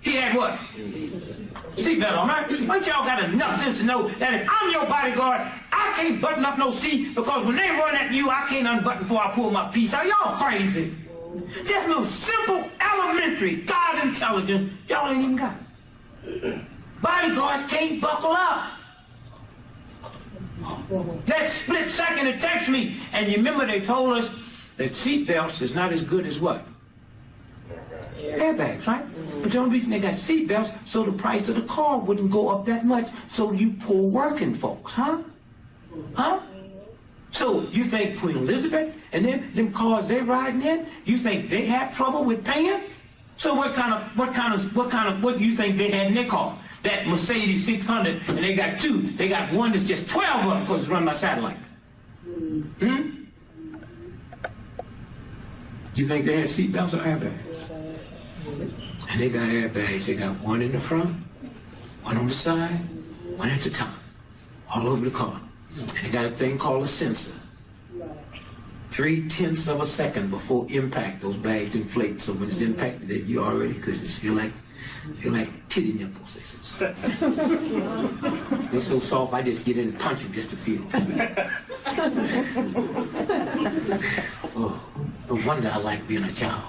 He had what? Seatbelt on, right? Ain't y'all got enough sense to know that if I'm your bodyguard, I can't button up no seat because when they run at you, I can't unbutton before I pull my piece out. Y'all crazy. Just little simple, elementary, God intelligence, y'all ain't even got it. Bodyguards can't buckle up. That split second it takes me. And you remember they told us that seat belts is not as good as what? Airbags, right? But the only reason they got seat belts so the price of the car wouldn't go up that much, so you poor working folks, huh? Huh? So you think Queen Elizabeth and them cars they riding in, you think they have trouble with paying? So what do you think they had in their car? That Mercedes 600, and they got two. They got one that's just 12 of them because it's run by satellite. Hmm? You think they had seatbelts or airbags? And they got airbags. They got one in the front, one on the side, one at the top, all over the car. And they got a thing called a sensor. 0.3 of a second before impact, those bags inflate. So when it's impacted, you already could just feel like titty nipples. They're so soft, I just get in and punch them just to feel. Oh, no wonder I like being a child.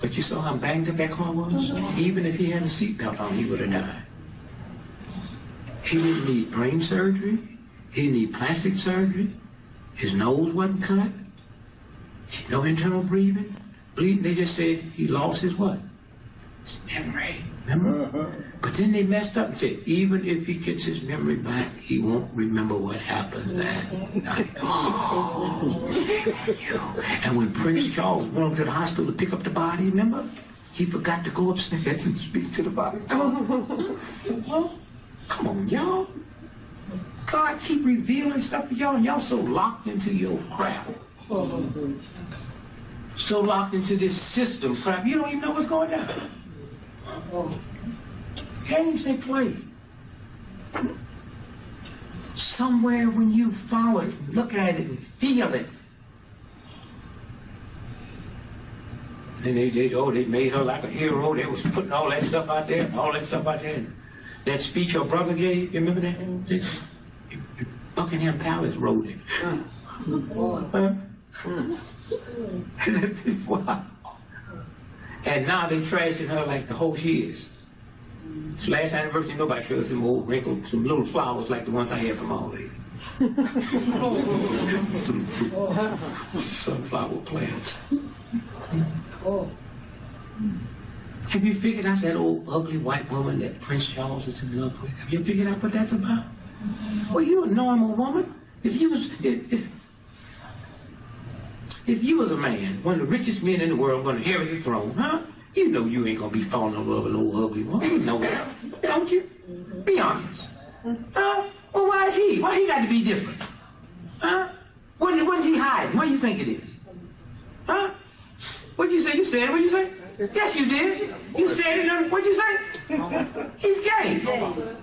But you saw how banged up that car was? Even if he had a seatbelt on, he would have died. He didn't need brain surgery. He didn't need plastic surgery. His nose wasn't cut. No internal breathing. They just said he lost his what? His memory. Remember? But then they messed up and said, even if he gets his memory back, he won't remember what happened that night. Oh, and when Prince Charles went over to the hospital to pick up the body, remember? He forgot to go upstairs and speak to the body. Come on, y'all. God keep revealing stuff to y'all, and y'all so locked into your crap. So locked into this system crap, you don't even know what's going on. Games they play. Somewhere when you follow it, look at it and feel it. And they made her like a hero. They was putting all that stuff out there and all that stuff out there. And that speech your brother gave, you remember that? Buckingham Palace wrote it. Wow. And now they trashing her like the whole she is. It's last anniversary, nobody showed us some old wrinkled, some little flowers like the ones I had from all lady. Sunflower plants. Have you figured out that old ugly white woman that Prince Charles is in love with? Have you figured out what that's about? Well, you're a normal woman. If you was a man, one of the richest men in the world, going to inherit the throne, huh? You know you ain't gonna be falling in love with an old ugly woman. You know that, don't you? Be honest. Well, why is he? Why he got to be different? Huh? What is he hiding? What do you think it is? Huh? What'd you say? You said it. What'd you say? Yes, you did. You said it. What'd you say? He's gay.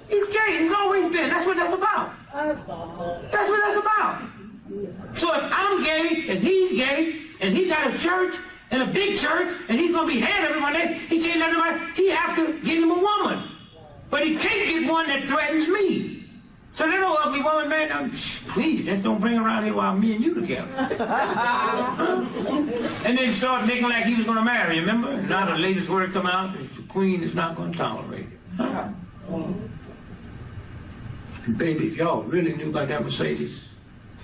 He's gay. He's always been. That's what that's about. That's what that's about. So if I'm gay and he's gay and he got a church and a big church and he's gonna be head every one day, he can't let nobody. He have to get him a woman, but he can't get one that threatens me. So that old ugly woman, man, please, just don't bring around here while me and you together. Huh? And then started making like he was going to marry, remember? And now the latest word come out, the queen is not going to tolerate it. Huh? And baby, if y'all really knew about that Mercedes,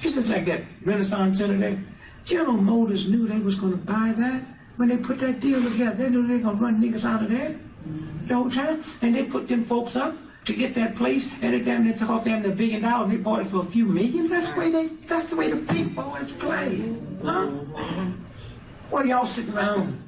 it's just like that Renaissance Center there. General Motors knew they was going to buy that. When they put that deal together, they knew they were going to run niggas out of there the whole time. And they put them folks up to get that place, and it damn near cost them $1 billion, and they bought it for a few million. That's the way the big boys play. Huh? Well, y'all sitting around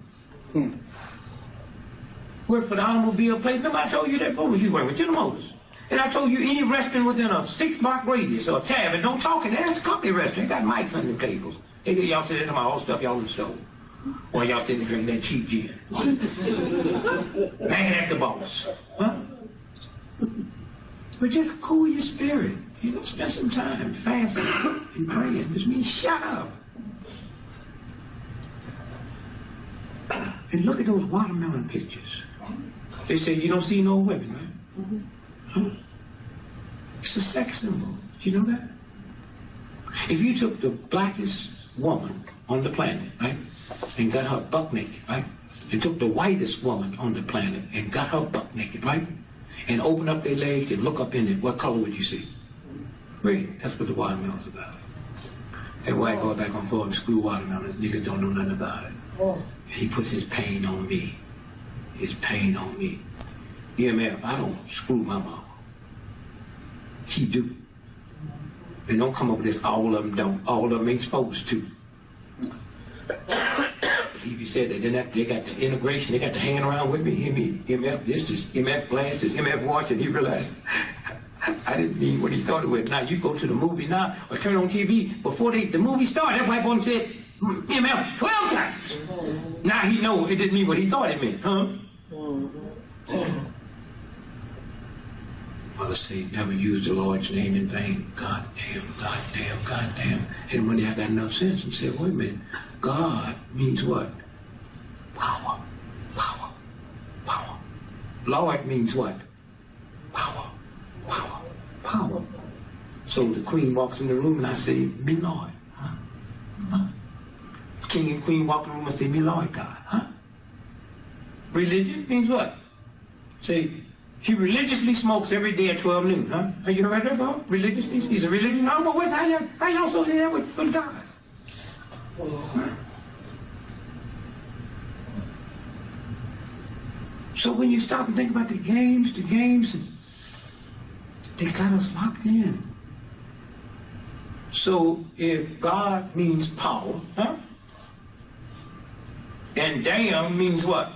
work for the automobile place. Remember I told you that? What was you working with? General Motors. And I told you any restaurant within a 6-block radius or a tavern, don't talk in there. That's a company restaurant. They got mics on the tables. They get y'all sitting there talking about all the stuff y'all in the store. Or y'all sitting there drinking that cheap gin. Man, that's the boss. Huh? But just cool your spirit. You know, spend some time fasting and praying. Just means shut up. And look at those watermelon pictures. They say you don't see no women, right? Huh? It's a sex symbol. Do you know that? If you took the blackest woman on the planet, right, and got her buck naked, right, and took the whitest woman on the planet and got her buck naked, right, and opened up their legs and look up in it, what color would you see? Red. That's what the watermelon's about. That white boy back on floor and screw watermelons, niggas don't know nothing about it. And he puts his pain on me. His pain on me. EMF, I don't screw my mama. He do. And don't come up with this, all of them don't. All of them ain't supposed to. I believe you said that. Then they got the integration, they got the hanging around with me. EMF this EMF glass, this EMF watch, and he realized I didn't mean what he thought it was. Now you go to the movie now or turn on TV before the movie started. That white boy said EMF 12 times. Now he know it didn't mean what he thought it meant, huh? Mother say, never use the Lord's name in vain. God damn, God damn, God damn. And when they have got enough sense and said, wait a minute, God means what? Power, power, power. Lord means what? Power, power, power. So the queen walks in the room and I say, me Lord. Huh? Huh? King and queen walk in the room and say, me Lord God. Huh? Religion means what? Say, he religiously smokes every day at 12 noon, huh? Have you heard that about? Religiously? He's a religion? I don't know, how y'all associate that with God? Huh? So when you stop and think about the games, they got us locked in. So if God means power, huh? And damn means what?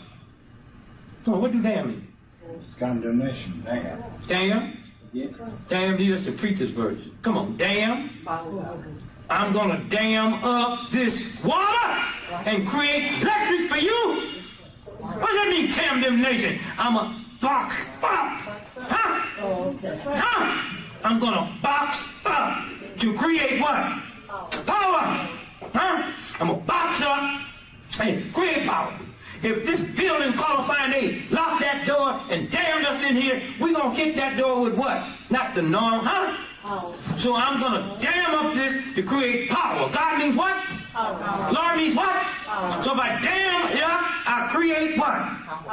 So what do damn mean? Condemnation, damn. Damn? Yes. Damn, that's the preacher's version. Come on, damn. I'm gonna dam up this water and create electric for you. What does that mean, condemnation? I'm a box up. Huh? Huh? I'm gonna box up to create what? Power. Huh? I'm a box up and create power. If this building qualifying, they lock that door and damn us in here, we're going to hit that door with what? Not the norm, huh? Oh. So I'm going to dam up this to create power. God means what? Oh. Lord means what? Oh. So if I dam it up, I create what?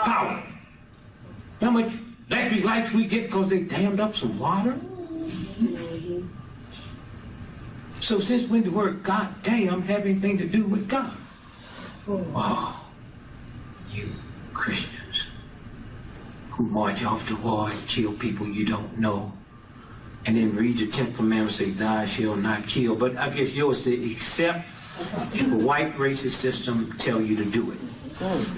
Power. How much electric lights we get because they dammed up some water? Mm-hmm. So since when the word God damn have anything to do with God? Oh. You Christians who march off to war and kill people you don't know, and then read your 10th commandment, say thou shalt not kill. But I guess yours say except if a white racist system tell you to do it.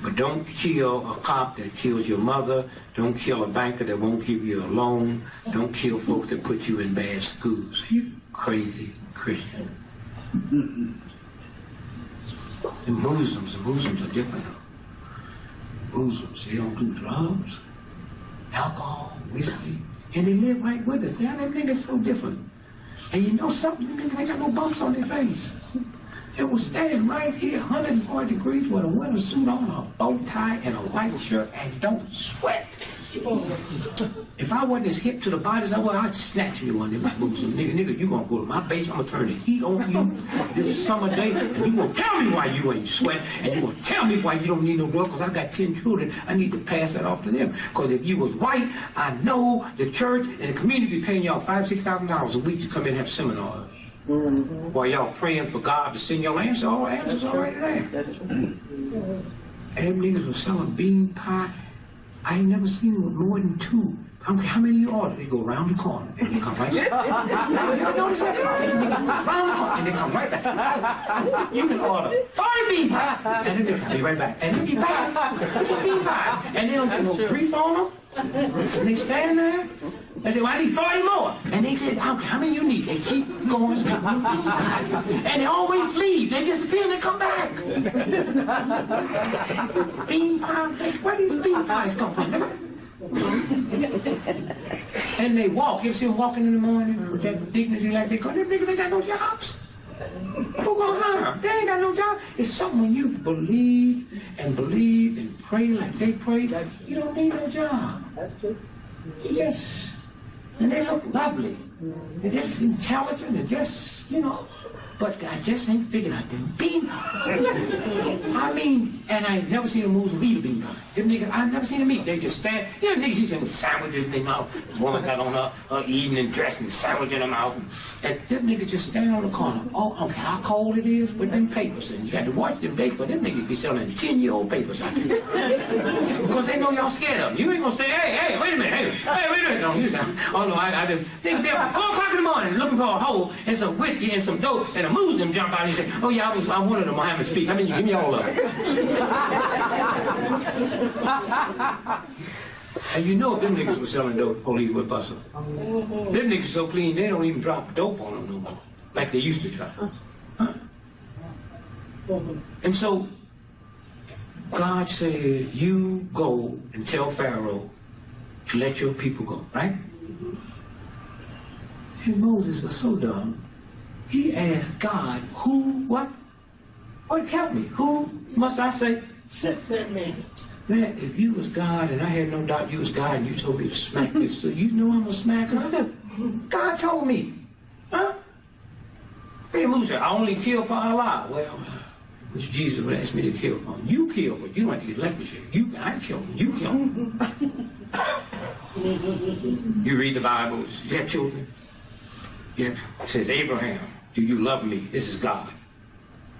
But don't kill a cop that kills your mother. Don't kill a banker that won't give you a loan. Don't kill folks that put you in bad schools. You crazy Christian. The Muslims are different. Muslims, they don't do drugs, alcohol, whiskey, and they live right with us. Now them niggas so different. And you know something, them niggas ain't got no bumps on their face. They will stand right here, 140 degrees with a winter suit on, a bow tie, and a white shirt, and don't sweat. If I wasn't as hip to the body as I was, I'd snatch me one of them boots. Nigga, you gonna go to my base, I'm gonna turn the heat on you this summer day, and you gonna tell me why you ain't sweating, and you gonna tell me why you don't need no drug, because I got 10 children, I need to pass that off to them. Because if you was white, I know the church and the community paying y'all $5,000, $6,000 a week to come in and have seminars. While y'all praying for God to send y'all answers, all answers already there. That's true. And them niggas was selling bean pie. I ain't never seen them with more than 2. I don't care how many you order, they go around the corner and they come right back. You ever notice that? Niggas go around the corner and they come right back. You can order 40 bean pie and then they come right back. And look at back, look at bean pie. And they don't get no grease on them. And they standing there. They say, well, I need 40 more. And they said, I don't care how many you need. They keep going. And they always leave. They disappear and they come back. Bean pie, where do these bean pies come from, nigga? And they walk. You ever see them walking in the morning with that dignity like they call them niggas ain't got no jobs. Who gonna hire them? They ain't got no job. It's something when you believe and pray like they pray, you don't need no job. That's true. You just, and they look lovely. They're just intelligent and just, you know. But I just ain't figured out them bean pies. I mean, and I ain't never seen them move to eat a bean pie. Them niggas, I've never seen them eat. They just stand. You know, niggas used to with sandwiches in their mouth. The woman got on her eating and dressed and sandwich in her mouth. And them niggas just stand on the corner. Oh, I don't care how cold it is with them papers. And you had to watch them days for them niggas be selling 10-year-old papers out there. Because they know y'all scared of them. You ain't gonna say, hey, wait a minute, hey, wait a minute. No, you say, oh no, I just, they're 4 o'clock in the morning looking for a hole and some whiskey and some dope, and a Muslim jump out and say, oh yeah, I wanted a Muhammad speak. I mean, you give me all of it. And you know them niggas were selling dope, police would bustle. Them niggas so clean, they don't even drop dope on them no more, like they used to try. Huh? And so, God said, you go and tell Pharaoh to let your people go, right? And Moses was so dumb. He asked God, who, what? What, help me? Who must I say? Sent me. Man, if you was God and I had no doubt you was God and you told me to smack this, so you know I'm gonna smack her? God told me. Huh? Hey, Musa, I only kill for Allah. Well, which Jesus would ask me to kill. You kill, but you don't have to get elected. I kill him. You kill him. You read the Bibles. You have children. Yeah. It says, Abraham, do you love me? This is God.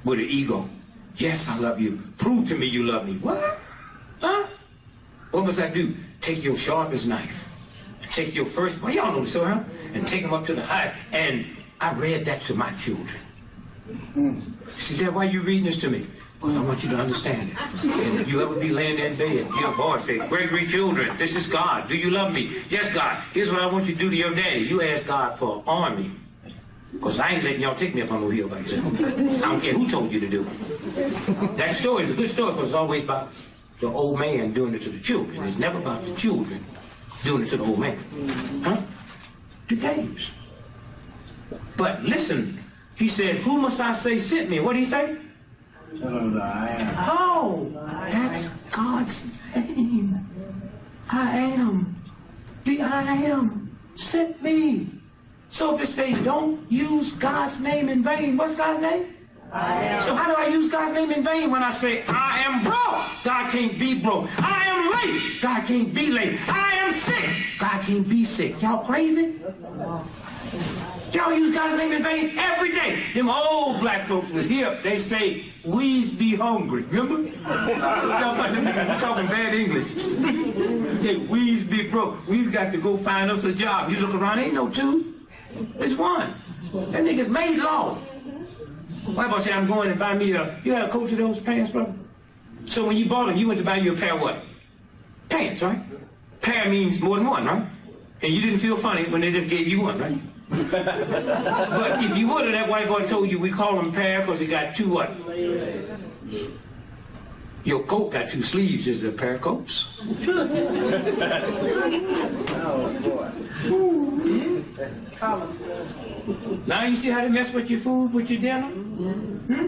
With an ego. Yes, I love you. Prove to me you love me. What? Huh? What must I do? Take your sharpest knife. And take your first, well, y'all know the story, huh? And take them up to the high. And I read that to my children. See, Dad, why are you reading this to me? Because I want you to understand it. And if you ever be laying there in bed, your boy say, Gregory, children, this is God. Do you love me? Yes, God. Here's what I want you to do to your daddy. You ask God for an army. Because I ain't letting y'all take me up on no hill by yourself. I don't care who told you to do it. That story is a good story because it's always about the old man doing it to the children. It's never about the children doing it to the old man. Huh? The games. But listen, he said, who must I say sent me? What did he say? Tell him that I am. Oh, that's God's name. I am. The I am sent me. So if it says don't use God's name in vain, what's God's name? I am. So how do I use God's name in vain when I say I am broke? God can't be broke. I am late. God can't be late. I am sick. God can't be sick. Y'all crazy? Y'all use God's name in vain every day. Them old black folks was here. They say, we's be hungry. Remember? Y'all talking bad English. They we's be broke. We's got to go find us a job. You look around, ain't no two. It's one. That nigga's made law. Why about say I'm going to buy me a, you had a coat of those pants, brother? So when you bought them, you went to buy you a pair of what? Pants, right? Pair means more than one, right? And you didn't feel funny when they just gave you one, right? But if you would have, that white boy told you we call them pair because he got two what? Your coat got 2 sleeves. Is it a pair of coats? Oh, boy. Now you see how they mess with your food, with your dinner? Hmm?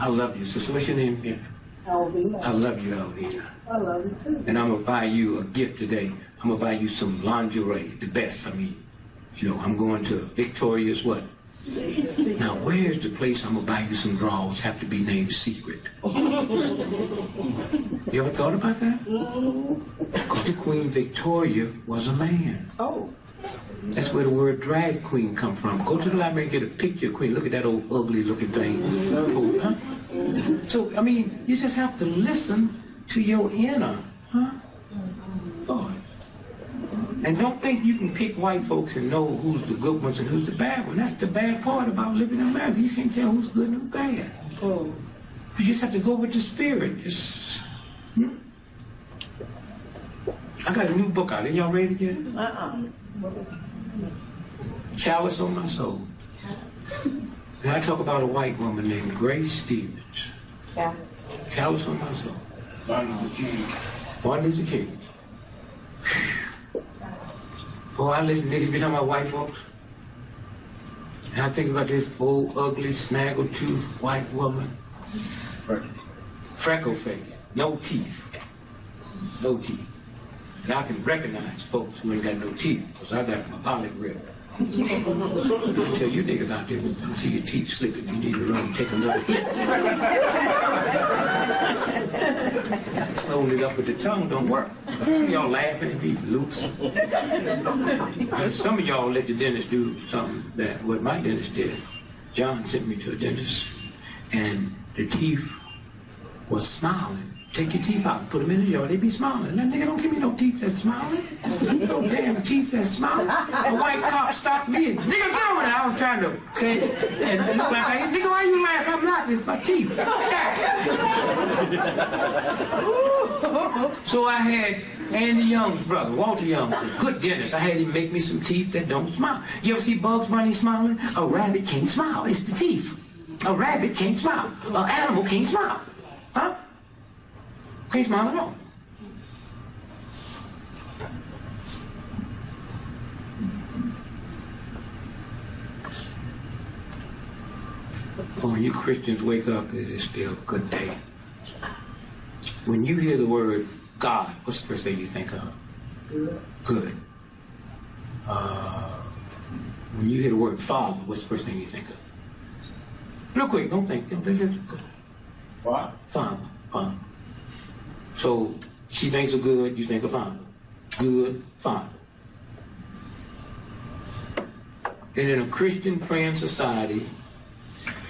I love you, sister. What's your name here? Alvina. I love you, Alvina. I love you too. And I'm going to buy you a gift today. I'm going to buy you some lingerie, the best. I mean, you know, I'm going to Victoria's what? Now, where's the place I'm going to buy you some drawers have to be named Secret? You ever thought about that? Because the Queen Victoria was a man. Oh. That's where the word drag queen come from. Go to the library and get a picture of Queen. Look at that old ugly looking thing. Oh, huh? So, I mean, you just have to listen to your inner, huh? Lord. And don't think you can pick white folks and know who's the good ones and who's the bad ones. That's the bad part about living in America. You can't tell who's good and who's bad. Oh. You just have to go with the spirit. Just, I got a new book out. Are y'all ready yet? Chalice on My Soul. And I talk about a white woman named Grace Stevens. Chalice on My Soul. Martin Luther King. Martin Luther King. Boy, I listen to niggas be talking about white folks. And I think about this old, ugly, snaggle-toothed white woman. Freckle face. No teeth. No teeth. And I can recognize folks who ain't got no teeth, because I got my polygraph. I tell you niggas out there, I see your teeth slipping, you need to run and take another hit. Hold it up with the tongue don't work. I see y'all laughing and be loose. Some of y'all let the dentist do something that what my dentist did. John sent me to a dentist, and the teeth was smiling. Take your teeth out, put them in the yard, they be smiling. That nigga don't give me no teeth that's smiling. No damn teeth that's smiling. A white cop stopped me and, nigga, get over there. I was trying to, okay, and look like, nigga, why you laughing? I'm not, it's my teeth. So I had Andy Young's brother, Walter Young, a good dentist. I had him make me some teeth that don't smile. You ever see Bugs Bunny smiling? A rabbit can't smile, it's the teeth. A rabbit can't smile. An animal can't smile. Huh? Can't smile at all. When you Christians wake up, it just feels a good day. When you hear the word God, what's the first thing you think of? Good. When you hear the word Father, what's the first thing you think of? Real quick, don't think. What? Father. Father. So she thinks of good, you think of Father. Good, Father. And in a Christian praying society,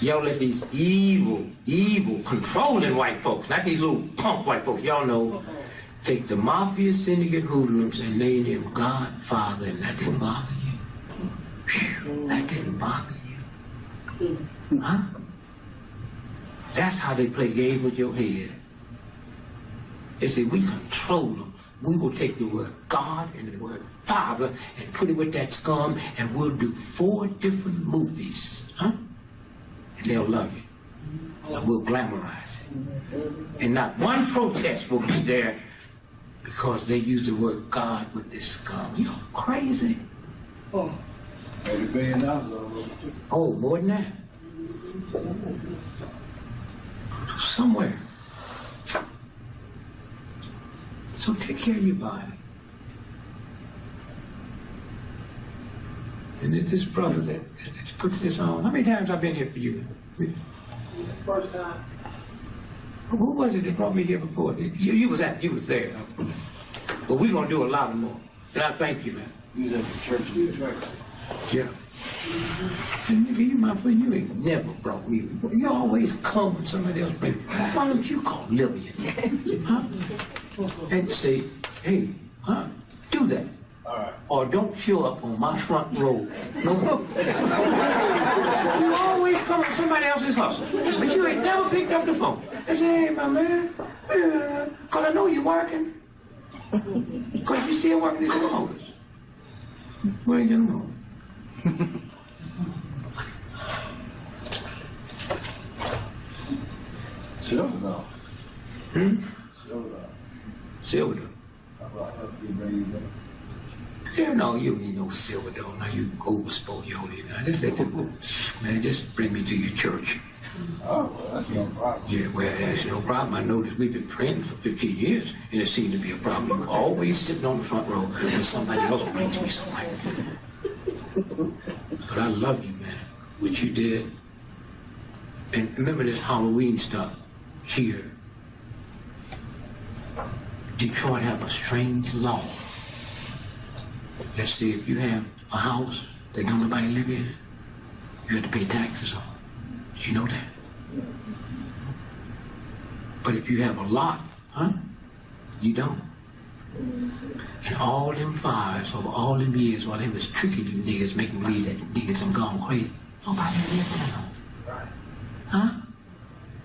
y'all let these evil, controlling white folks, not these little punk white folks, y'all know, take the mafia syndicate hoodlums and name them God, Father, and that didn't bother you. Whew, that didn't bother you. Huh? That's how they play games with your head. They say, we control them. We will take the word God and the word Father and put it with that scum, and we'll do 4 different movies. Huh? And they'll love you. And we'll glamorize it. And not one protest will be there because they use the word God with this scum. You're crazy. Oh. $80 billion. Oh, more than that. Somewhere. So take care of your body. And it's this brother that puts this on. How many times I've been here for you? First time. Who was it that brought me here before? You was there. But we're going to do a lot more. And I thank you, man. You was at the church in Detroit. Yeah. And nigga, you my friend, you ain't never brought me. You always come when somebody else brings. Why don't you call Lillian? Huh? And say, hey, huh? Do that. All right. Or don't show up on my front row. No more. You always come when somebody else's hustle. But you ain't never picked up the phone. I say, hey, my man, because I know you're working. Because you still working in the motors. Where you know? Silver dog. Silver dog. Silver. How about help you bring you back? Yeah, no, you don't need no silver dog. Now you overspoil your holy. Now just let them go. Man, just bring me to your church. Oh, well, that's no problem. Yeah, well, there's no problem. I know that we've been friends for 15 years, and it seemed to be a problem. You're always sitting on the front row when somebody else brings me something. But I love you, man, what you did. And remember this Halloween stuff here. Detroit have a strange law. Let's see, if you have a house that don't nobody live in, you have to pay taxes on. Did you know that? But if you have a lot, you don't. And all them fires over all them years while they was tricking you niggas, making believe that niggas done gone crazy, nobody lived there. Right. Huh?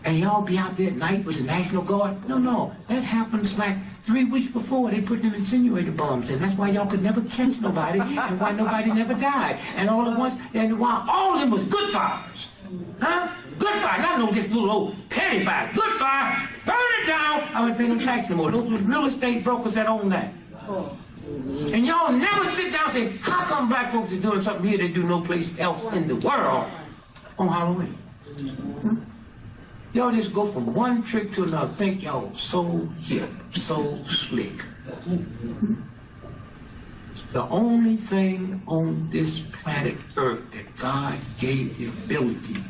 And y'all be out there at night with the National Guard? No. That happens like 3 weeks before they put them incinerator bombs in. That's why y'all could never catch nobody and why nobody never died. And all at once, and why all of them was good fires. Huh? Good fire. Not no just little old petty fire. Good fire. Burn it down. I wouldn't pay no tax anymore. Those were real estate brokers that own that. And y'all never sit down and say, how come black folks are doing something here they do no place else in the world on Halloween? Y'all just go from one trick to another. Think y'all so hip, so slick. The only thing on this planet Earth that God gave the ability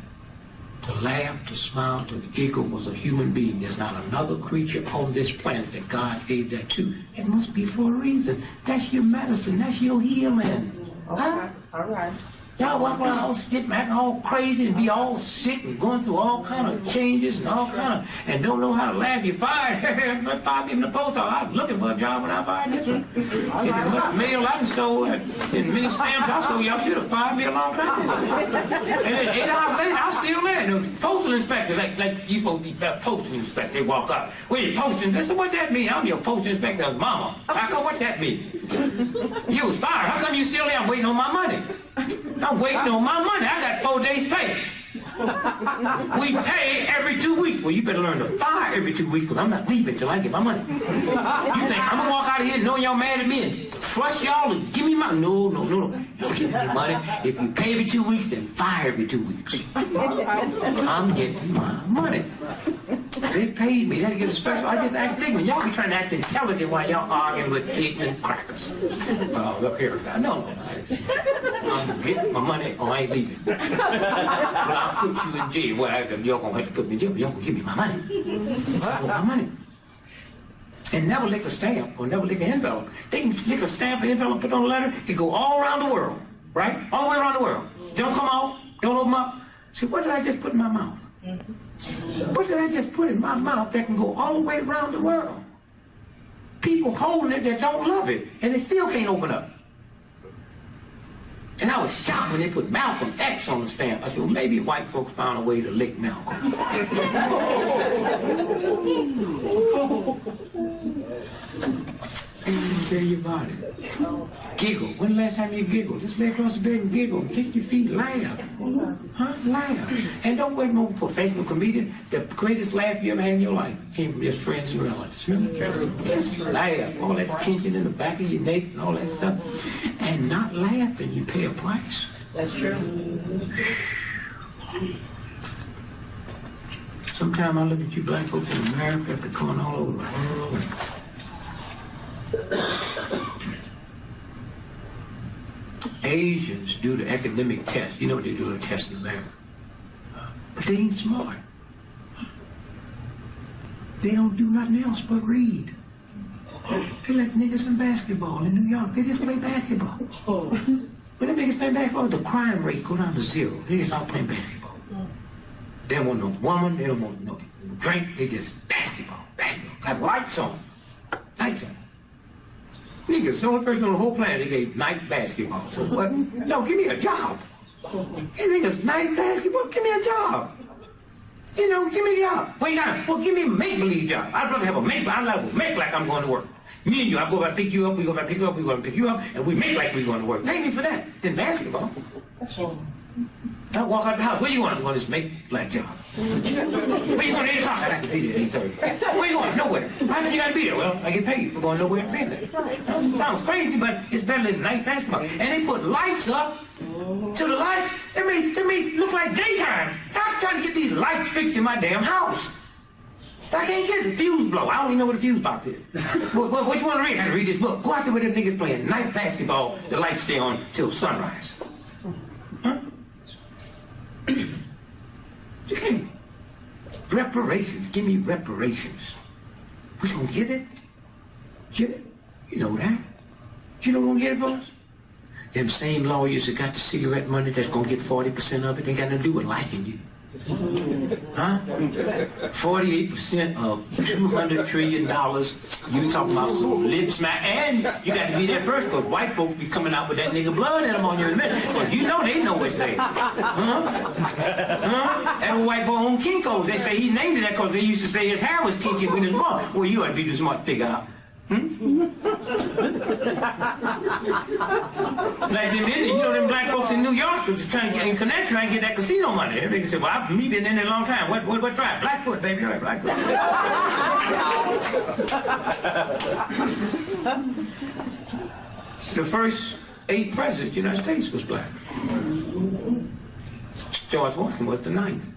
to laugh, to smile, to giggle was a human being. There's not another creature on this planet that God gave that to. It must be for a reason. That's your medicine. That's your healing. Huh? All right. Y'all walk around all stiff, acting all crazy and be all sick and going through all kind of changes and all kind of, and don't know how to laugh. You're fired. Fired me from the post office. I was looking for a job when I fired this one. Get as much mail I done stole and many stamps I stole. Y'all should have fired me a long time ago. And then 8 hours later, I was still there. The postal inspector, like you supposed to be a postal inspector. They walk up. Where you posting? They said, what that mean? I'm your postal inspector's mama. How come what that mean? You was fired. How come you still there? I'm waiting on my money. I'm waiting on my money. I got 4 days pay. We pay every 2 weeks. Well, you better learn to fire every 2 weeks because I'm not leaving till I get my money. You think I'm going to walk out of here knowing y'all mad at me and trust y'all and give me my... No. Y'all give me money. If you pay every 2 weeks, then fire every 2 weeks. I'm getting my money. They paid me. They had to get a special. I just act ignorant. Y'all be trying to act intelligent while y'all arguing with ignorant crackers. Look here. No. I'm getting my money or I ain't leaving. Well, I'll put you in jail. Well, you're going to have to put me in jail. Y'all going to give me my money. I want my money. And never lick a stamp or never lick an envelope. They can lick a stamp or envelope, put on a letter, it go all around the world. Right? All the way around the world. Don't come out. Don't open up. See, what did I just put in my mouth? What did I just put in my mouth that can go all the way around the world? People holding it that don't love it, and they still can't open up. And I was shocked when they put Malcolm X on the stamp. I said, well, maybe white folks found a way to lick Malcolm. See, let me tell you about it. Giggle. When the last time you giggled? Just lay across the bed and giggle. Kick your feet, laugh. Laugh. And don't wait no professional comedian. The greatest laugh you ever had in your life came from your friends and relatives. Just laugh. All that tension in the back of your neck and all that stuff. And not laughing, you pay a price. That's true. Sometimes I look at you black folks in America, they're going all over the world. Asians do the academic test. You know what they do, a test in America. But they ain't smart. They don't do nothing else but read. They like niggas in basketball in New York. They just play basketball. When them niggas play basketball, the crime rate go down to 0. They just start playing basketball. They don't want no woman. They don't want no drink. They just basketball. Have lights on. Lights on. Niggas, the only person on the whole planet they gave night basketball. So what? No, give me a job. You niggas night basketball? Give me a job. You know, give me a job. Well, give me a make-believe job. I'd rather have a make-believe. I'd rather make like I'm going to work. Me and you, I go back pick you up, we go back pick you up, we go back pick you up, and we make like we're going to work. Pay me for that. Then basketball. That's all. I walk out the house. Where you going? I'm going to make like job. Where you going at 8 o'clock? I got to be there at 8:30. Where you going? Nowhere. How come you got to be there? Well, I get paid for going nowhere and being there. Sounds crazy, but it's better than night basketball. And they put lights up to the lights. They make look like daytime. That's trying to get these lights fixed in my damn house. I can't get the fuse blow. I don't even know what a fuse box is. What you want to read? I gotta read this book. Go out there with them niggas playing night basketball. The lights stay on till sunrise. Huh? You can't. Reparations. Give me reparations. We gonna get it? Get it? You know that? You know who gonna get it for us? Them same lawyers that got the cigarette money that's gonna get 40% of it, they got nothing to do with liking you. Huh? 48% of $200 trillion. You talking about some lip smack, and you got to be there first, because white folks be coming out with that nigga blood in them on you in a minute. Because you know they know it's there. Huh? That old white boy on Kinko's, they say he named it that because they used to say his hair was kinky when his mom. Well, you ought to be the smart to figure out. Like them Indians, you know, them black folks in New York were just trying to get in Connecticut, trying to get that casino money. They said, well, me been in there a long time. What tribe? Blackfoot, baby. All right, Blackfoot. The first 8 presidents of the United States was black. George Washington was the 9th.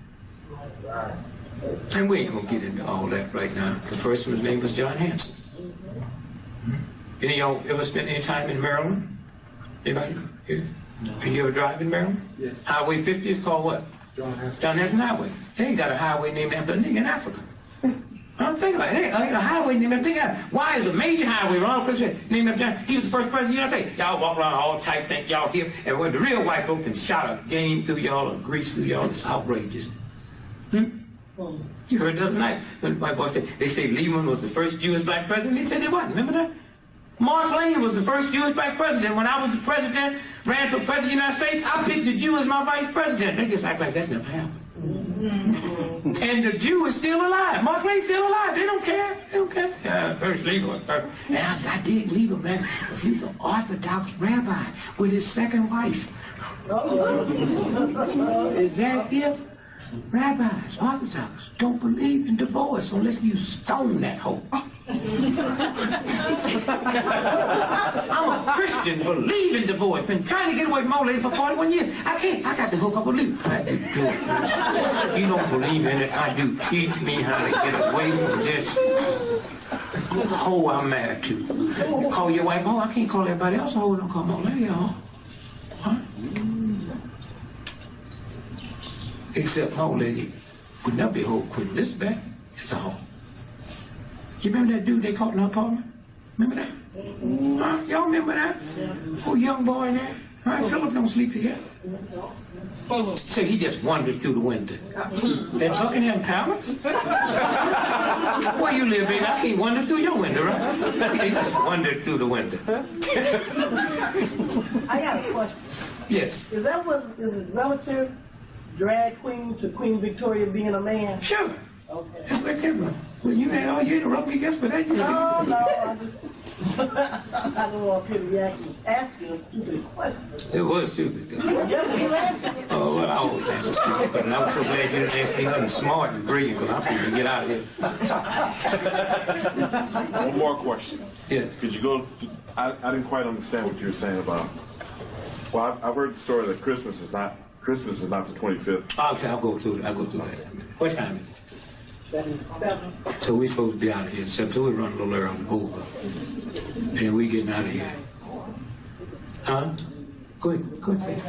And we ain't gonna get into all that right now. The first one's name was John Hanson. Any of y'all ever spent any time in Maryland? Anybody here? No. Did you ever drive in Maryland? Yeah. Highway 50 is called what? John Hanson. John Hanson Highway. They ain't got a highway named after a nigga in Africa. I'm thinking about it. Ain't a highway named after a nigga. Why is a major highway Ronald Reagan named after John? He was the first president of the United States. Y'all walk around all tight, think y'all here, and when the real white folks can shot a game through y'all or grease through y'all, it's outrageous. You heard the other night when the white boy said, they say Lehman was the first Jewish black president. He said they wasn't. Remember that? Mark Lane was the first Jewish black president. When I was the president, ran for president of the United States, I picked the Jew as my vice president. They just act like that never happened. And the Jew is still alive. Mark Lane's still alive. They don't care. They don't care. First Lehman was first. And I did leave him, man, because he's an Orthodox rabbi with his second wife. Is that it? Rabbis, Orthodox, don't believe in divorce unless you stone that hoe. I'm a Christian, believe in divorce. Been trying to get away from old lady for 41 years. I can't. I got to hook up with you. I do. If you don't believe in it, I do. Teach me how to get away from this hoe I'm married to. You call your wife hoe. I can't call everybody else a hoe. Don't call my lady a hoe. Huh? Except my old lady would never be a hoe. Queen Elizabeth is a hoe. You remember that dude they caught in her apartment? Remember that? Huh? Y'all remember that? Oh, young boy in there. All right, Philip don't sleep together. So he just wandered through the window. They're talking in Palace? Where you live, baby? I can't wander through your window, right? He just wandered through the window. I got a question. Yes. Is that what is it relative drag queen to Queen Victoria being a man? Sure. Okay. That's what it came from. Well, you had all you interrupt me just for that. No, I don't want people to be asking stupid questions. It was stupid. Oh, well, I always answer stupid, but I was so glad you didn't ask me nothing smart and brilliant, because I'm going to get out of here. One more question. Yes. Could you go? I didn't quite understand what you were saying about. Well, I've heard the story that Christmas is not the 25th. I'll go through it. I'll go through that. What time is it? 7. So we're supposed to be out of here, so we run a little early over. And we getting out of here. Huh? Go ahead.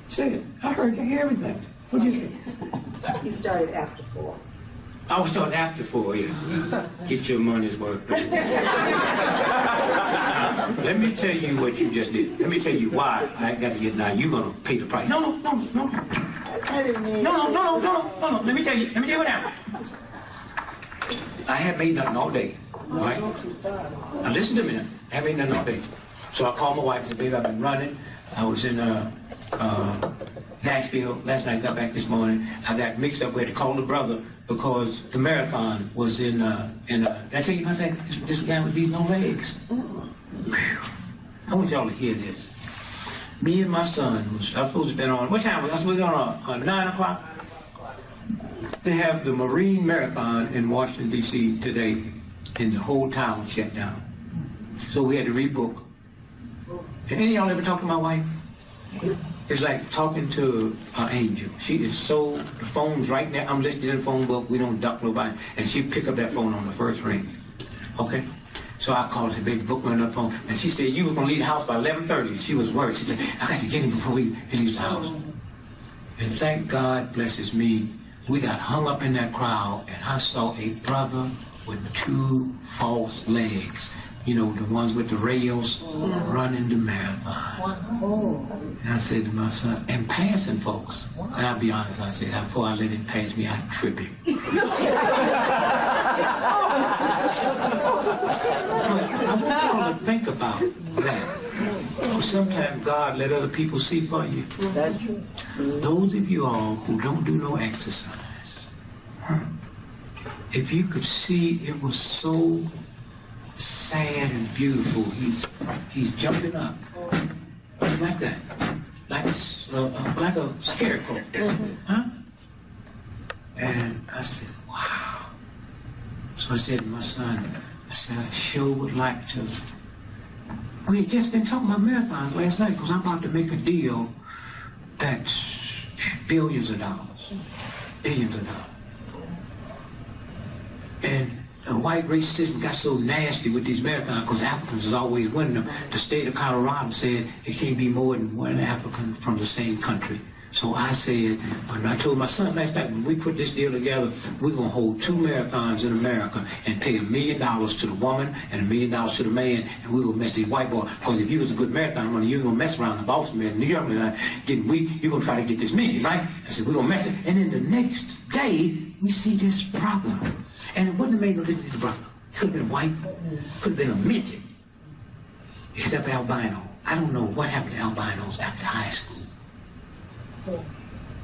Say it. I heard you hear everything. What did you say? He started after 4. I was starting after 4, yeah. Get your money's worth. Let me tell you what you just did. Let me tell you why I got to get now. You're going to pay the price. No. No. Let me tell you what happened. I had made nothing all day. Right? Now listen to me now. I had made nothing all day. So I called my wife and said, baby, I've been running. I was in Nashville last night, got back this morning. I got mixed up. We had to call the brother because the marathon was in did I tell you about that? This guy with these no legs. Whew. I want y'all to hear this. Me and my son, I was supposed to have been on, what time was I supposed to be on 9 o'clock? They have the Marine Marathon in Washington, D.C. today, and the whole town shut down. So we had to rebook. And any of y'all ever talk to my wife? It's like talking to an angel. She is so, the phone's right there. I'm listening to the phone book. We don't duck nobody. And she pick up that phone on the first ring. Okay? So I called her, baby, book me on the phone. And she said, you were going to leave the house by 11:30. And she was worried. She said, I got to get him before he leaves the house. And thank God, blesses me, we got hung up in that crowd, and I saw a brother with 2 false legs. You know, the ones with the rails, running the marathon. And I said to my son, and passing folks. And I'll be honest, I said, before I let him pass me, I'd trip him. I want y'all to think about that. Sometimes God let other people see for you. That's true. Those of you all who don't do no exercise, if you could see, it was so sad and beautiful. He's jumping up like that, like a scarecrow, huh? And I said, wow. So I said to my son, I said, I sure would like to. We had just been talking about marathons last night because I'm about to make a deal that's billions of dollars, billions of dollars. And white racism got so nasty with these marathons because Africans is always winning them. The state of Colorado said it can't be more than one African from the same country. So I said, when I told my son last night, when we put this deal together, we're going to hold 2 marathons in America and pay $1 million to the woman and $1 million to the man, and we're going to mess these white boys. Because if you was a good marathon runner, you ain't going to mess around the Boston man, New York man, getting weak, you're going to try to get this million, right? I said, we're going to mess it. And then the next day, we see this brother. And it wouldn't have made no difference to the brother. He could have been white, could have been a midget, except albino. I don't know what happened to albinos after high school.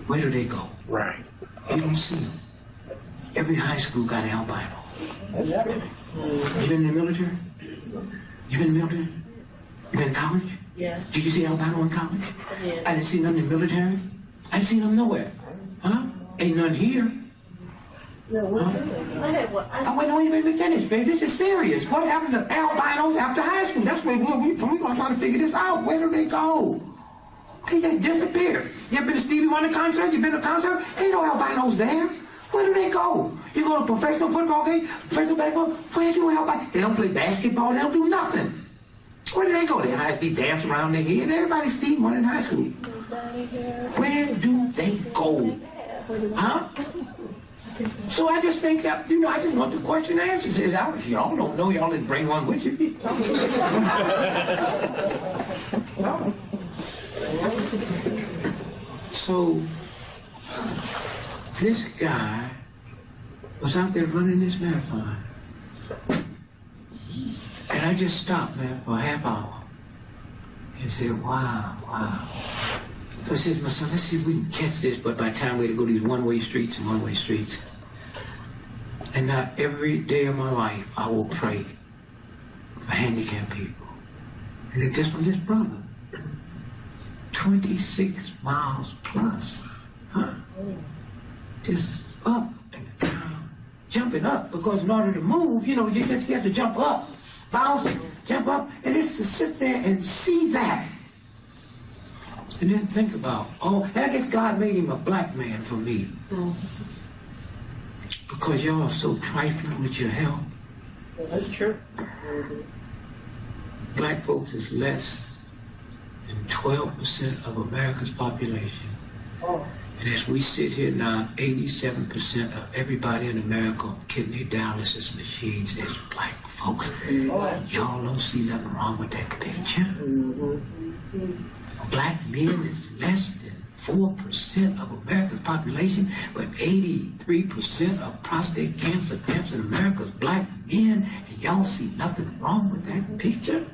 Where do they go? Right. You don't see them. Every high school got an albino. You been in the military? You been in the military? You been in college? Yes. Did you see albino in college? Yes. I didn't see none in the military. I didn't see them nowhere. Huh? Ain't none here. No, Oh, wait, no, you made me finish, baby. This is serious. What happened to albinos after high school? That's where we're going to try to figure this out. Where do they go? They just disappeared. You ever been to Stevie Wonder concert? You been to a concert? Ain't no albinos there. Where do they go? You go to a professional football game, professional basketball? Where's your albino? They don't play basketball. They don't do nothing. Where do they go? Their eyes be dancing around their head. Everybody's Stevie Wonder in high school. Where do they go? Huh? So I just think that, you know, I just want the question answered. If y'all don't know, y'all didn't bring one with you. So this guy was out there running this marathon. And I just stopped, man, for a half hour and said, wow. So I said to my son, let's see if we can catch this, but by the time we had to go these one-way streets. And now every day of my life, I will pray for handicapped people. And it's just from this brother. 26 miles plus. Huh? Just up and down. Jumping up, because in order to move, you know, you have to jump up. Bounce, jump up, and it's to sit there and see that. And then think about, oh, and I guess God made him a black man for me. Because y'all are so trifling with your health. That's true. Black folks is less than 12% of America's population. And as we sit here now, 87% of everybody in America kidney dialysis machines is black folks. Y'all don't see nothing wrong with that picture. Black men is less than 4% of America's population, but 83% of prostate cancer deaths in America is black men, and y'all see nothing wrong with that picture?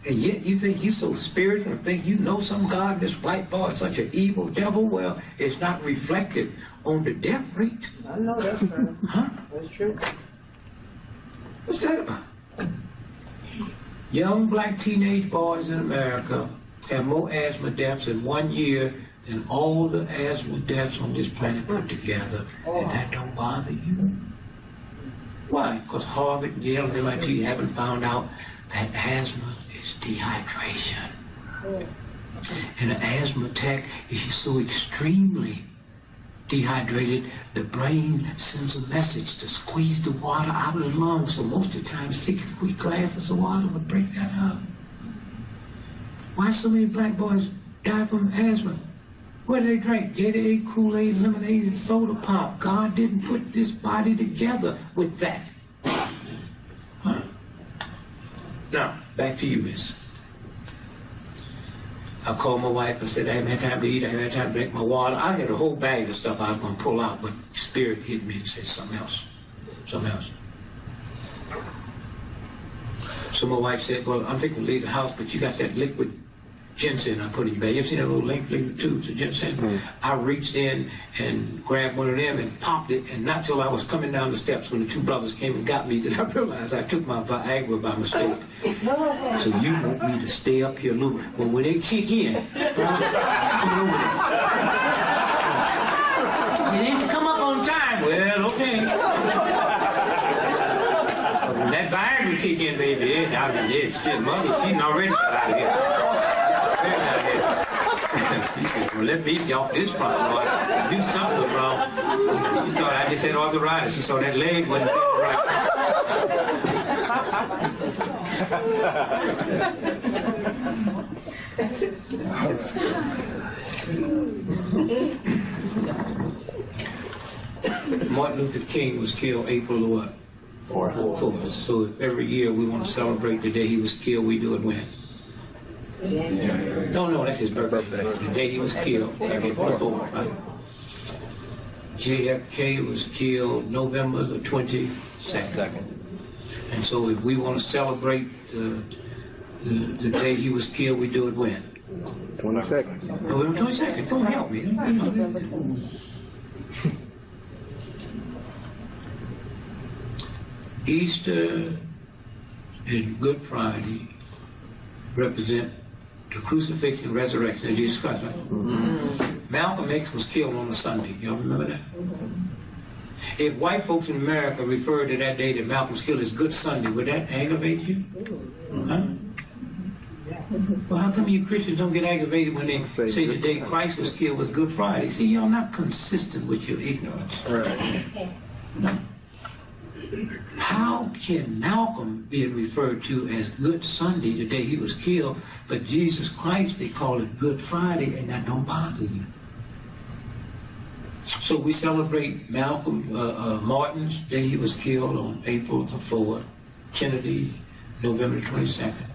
And yet you think you're so spiritual and think you know some God, this white boy is such an evil devil? Well, it's not reflected on the death rate. I know that's right. Huh? That's true. What's that about? Young black teenage boys in America have more asthma deaths in 1 year than all the asthma deaths on this planet put together. And that don't bother you? Why? Because Harvard, Yale, and MIT haven't found out that asthma is dehydration. And an asthma attack is so extremely dehydrated, the brain sends a message to squeeze the water out of the lungs. So most of the time, 6 quick glasses of water would break that up. Why so many black boys die from asthma? What do they drink? Gatorade, Kool-Aid, lemonade, and soda pop. God didn't put this body together with that. Huh? Now, back to you, miss. I called my wife and said, I haven't had time to eat, I haven't had time to drink my water. I had a whole bag of stuff I was going to pull out, but Spirit hit me and said something else. Something else. So my wife said, well, I'm thinking to leave the house, but you got that liquid ginseng I put in your bag. You ever seen that little liquid tubes of ginseng? I reached in and grabbed one of them and popped it, and not till I was coming down the steps when the 2 brothers came and got me did I realize I took my Viagra by mistake. So you want me to stay up here a little bit. Well, when they kick in, come over there. You didn't come up on time. Well, okay. But when that Viagra kick in, baby, shit, mother, she's already got out of here. She said, well, let me get off this front, Lord. Do something was wrong. She thought I just had arthritis. She saw that leg wasn't right. Martin Luther King was killed April what? 4th. So if every year we want to celebrate the day he was killed, we do it when? No, that's his birthday. The day he was killed, April 4th, right? JFK was killed November the 22nd. And so if we want to celebrate the day he was killed, we do it when? 22nd. November 22nd. Don't help me. Easter and Good Friday represent the crucifixion and resurrection of Jesus Christ, right? Malcolm X was killed on a Sunday. Y'all remember that? If white folks in America refer to that day that Malcolm was killed as Good Sunday, would that aggravate you? Huh? Well, how come you Christians don't get aggravated when they say the day Christ was killed was Good Friday? See, y'all not consistent with your ignorance. Right. No. How can Malcolm be referred to as Good Sunday, the day he was killed, but Jesus Christ, they call it Good Friday, and that don't bother you? So we celebrate Martin's day he was killed on April the 4th, Kennedy, November the 22nd.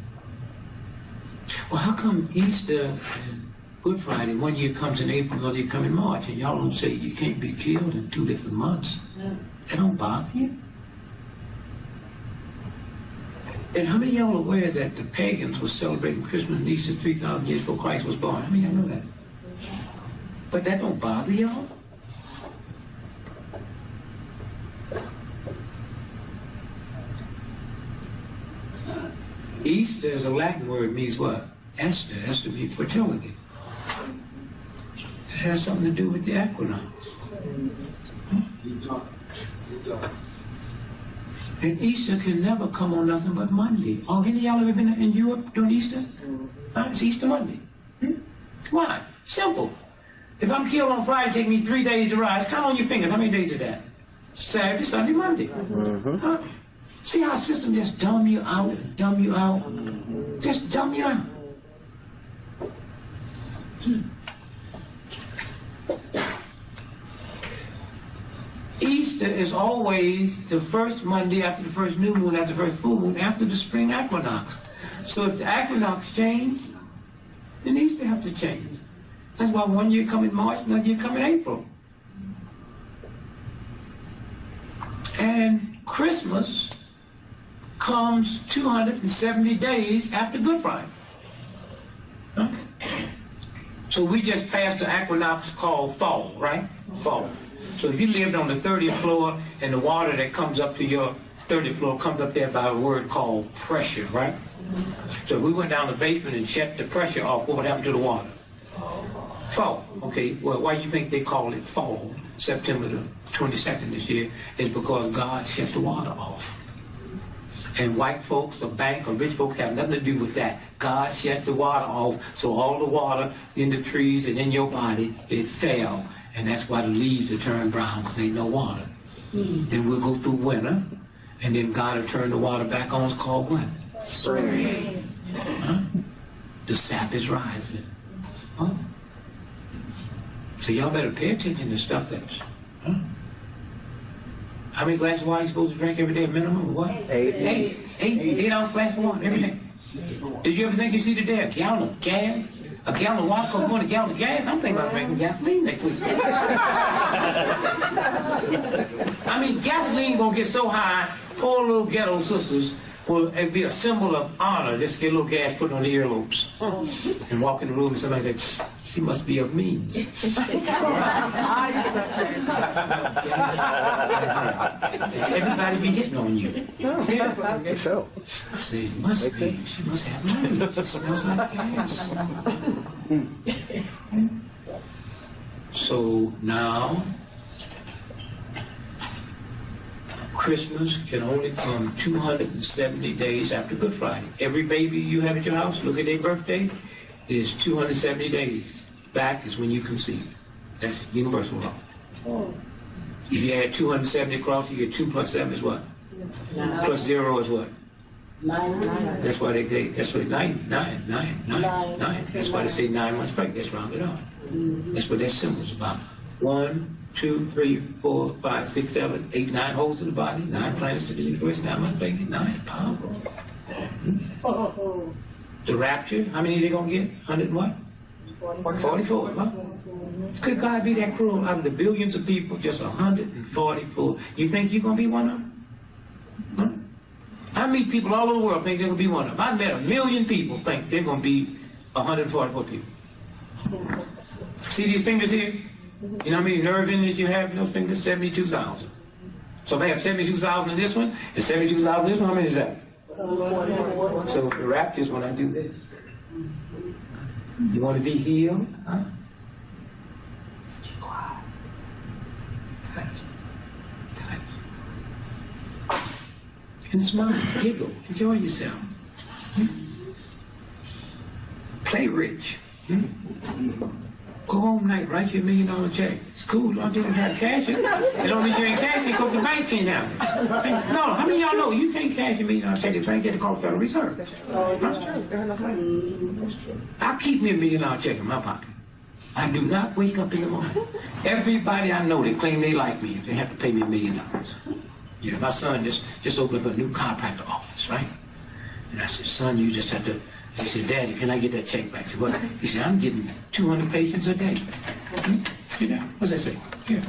Well, how come Easter and Good Friday, one year comes in April, another year comes in March, and y'all don't say you can't be killed in 2 different months? That don't bother you? And how many of y'all are aware that the pagans were celebrating Christmas and Easter 3,000 years before Christ was born? How many of y'all know that? But that don't bother y'all? Easter is a Latin word, means what? Esther. Esther means fertility. It has something to do with the equinox. And Easter can never come on nothing but Monday. Oh, any of y'all ever been in Europe during Easter? It's Easter Monday. Why? Simple. If I'm killed on Friday, it takes me 3 days to rise. Count on your fingers. How many days is that? Saturday, Sunday, Monday. Huh? See how system just dumb you out, dumb you out? Just dumb you out. Easter is always the first Monday after the first new moon, after the first full moon, after the spring equinox. So if the equinox change, then Easter have to change. That's why one year come in March, another year come in April. And Christmas comes 270 days after Good Friday. Huh? So we just passed the equinox called fall, right? Fall. So if you lived on the 30th floor and the water that comes up to your 30th floor comes up there by a word called pressure, right? So if we went down the basement and shut the pressure off, what would happen to the water? Fall. Okay, well, why do you think they call it fall, September the 22nd this year, is because God shut the water off. And white folks, a bank, or rich folks have nothing to do with that. God shut the water off, so all the water in the trees and in your body, it fell. And that's why the leaves are turned brown, because ain't no water. Then we'll go through winter, and then God will turn the water back on. It's called what? Spring. Huh? The sap is rising. Huh? So y'all better pay attention to stuff that's... Huh? How many glasses of water are you supposed to drink every day, minimum, or what? 8 ounce glass of water every day. Did you ever think you see today a gallon of gas? A gallon of water costs more than a gallon of gas? I'm thinking about drinking gasoline next week. I mean, gasoline gonna get so high, poor little ghetto sisters will be a symbol of honor. Just get a little gas put on the earlobes and walk in the room and somebody say, she must be of means. Everybody be hitting on you. Yeah. I say, must be. She must have money. She smells like gas. So now, Christmas can only come 270 days after Good Friday. Every baby you have at your house, look at their birthday, is 270 days. Back is when you conceive. That's universal law. If you add 270 across, you get 2 plus 7 is what? 9. Plus 0 is what? 9. That's why they say, that's what 9. That's why they say 9 months pregnant. That's rounded off. That's what that symbol's about. 1, 2, 3, 4, 5, 6, 7, 8, 9 holes in the body, 9 planets to the universe, 9 months pregnant, 9 powerful. The rapture, how many are they going to get? 100 and what? 44. Huh? Could God be that cruel? Out of the billions of people, just 144. You think you're going to be one of them? Huh? I meet people all over the world think they're going to be one of them. I met 1 million people think they're going to be 144 people. See these fingers here? You know how many nerve endings you have in those fingers? 72,000. So they have 72,000 in this one, and 72,000 in this one. How many is that? So the rapture is when I do this. You want to be healed? Huh? Keep quiet. Touch. And smile, giggle, enjoy yourself. Play rich. Go home night, write you $1 million check. It's cool, as long as you don't have cash it. It don't mean you ain't cash it because the bank can't have it. No, how many of y'all know you can't cash $1 million check if you ain't get the call Federal Reserve? That's true. I keep me $1 million check in my pocket. I do not wake up in the morning. Everybody I know, they claim they like me if they have to pay me $1 million. Yeah, my son just opened up a new chiropractor office, right? And I said, son, you just have to. He said, Daddy, can I get that check back? I said, what? He said, I'm getting 200 patients a day. See that? What's that say? Here.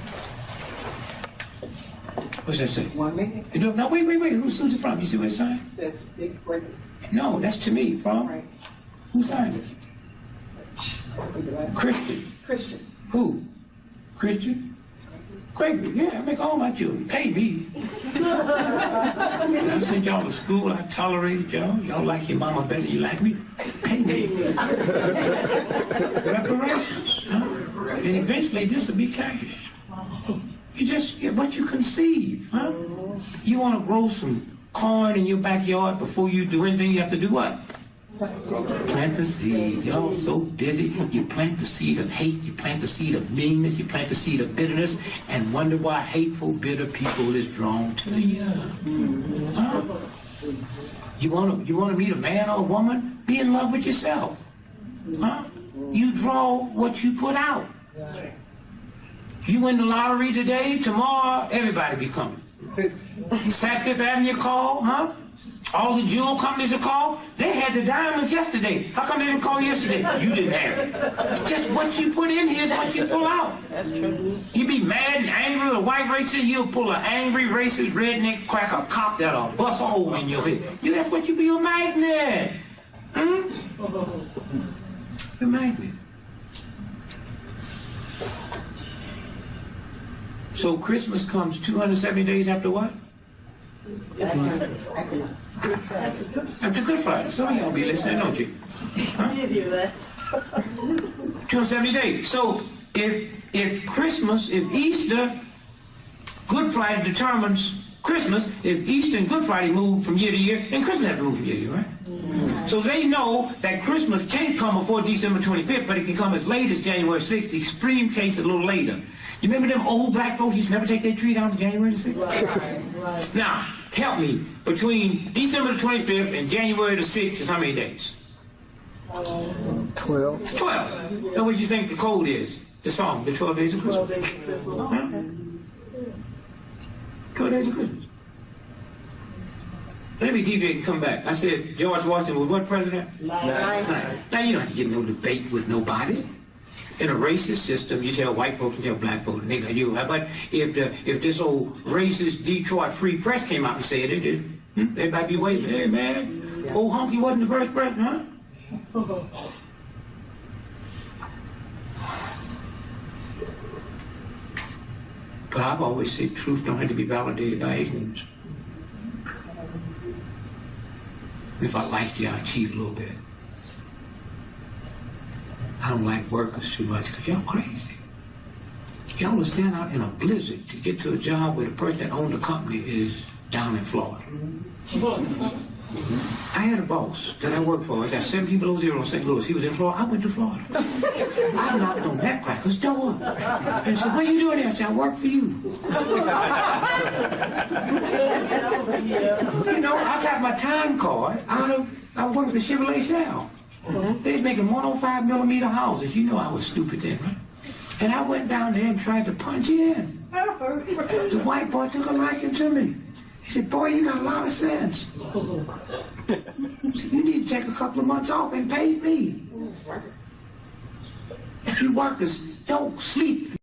What's that say? 1 minute. No, wait. Who's it from? You see what it signed? That's Gregory. No, that's to me. From? Right. Who signed it? Christian. Who? Christian? Gregory. Yeah, I make all my children. Pay me. I sent y'all to school. I tolerated y'all. Y'all like your mama better than you like me. Pay me. Reparations. Huh? And eventually this will be cash. You just get what you conceive. Huh? You want to grow some corn in your backyard before you do anything, you have to do what? Plant the seed. Y'all so busy. You plant the seed of hate. You plant the seed of meanness. You plant the seed of bitterness, and wonder why hateful, bitter people is drawn to you. Huh? You want to meet a man or a woman? Be in love with yourself. Huh? You draw what you put out. You win the lottery today. Tomorrow, everybody be coming. South Fifth Avenue call, huh? All the jewel companies are called. They had the diamonds yesterday. How come they didn't call yesterday? You didn't have it. Just what you put in here is what you pull out. That's true. You be mad and angry with a white racist, you'll pull an angry racist redneck cracker cop that'll bust a hole in your head. That's what you be, a magnet. Hmm? A magnet. So Christmas comes 270 days after what? After Good Friday. Some of y'all be listening, don't you? Huh? 270 days. So if Christmas, if Easter, Good Friday determines Christmas, if Easter and Good Friday move from year to year, then Christmas has to move from year to year, right? So they know that Christmas can't come before December 25th, but it can come as late as January 6th, the extreme case a little later. You remember them old black folks used to never take their tree down to January 6th? Right. Now, help me. Between December the 25th and January the 6th is how many days? 12. 12. Now, what do you think the code is? The song, the 12 days of 12 Christmas. days of Christmas. Huh? 12 days of Christmas. Let me deviate and come back. I said George Washington was what president? Nine. Now, you don't have to get no debate with nobody. In a racist system, you tell white folks and tell black folks, nigga, you. But if this old racist Detroit Free Press came out and said it, everybody be waving, hey, man, old honky wasn't the first president, huh? But I've always said truth don't have to be validated by ignorance. If I liked you, I'd cheat a little bit. I don't like workers too much because y'all crazy. Y'all will stand out in a blizzard to get to a job where the person that owned the company is down in Florida. I had a boss that I worked for. I got 17 below zero in St. Louis. He was in Florida. I went to Florida. I knocked on that cracker's door and said, what are you doing there? I said, I work for you. You know, I got my time card I worked for Chevrolet Shell. They was making 105 millimeter houses. You know I was stupid then, right? And I went down there and tried to punch in. The white boy took a liking to me. He said, boy, you got a lot of sense. You need to take a couple of months off and pay me. You workers don't sleep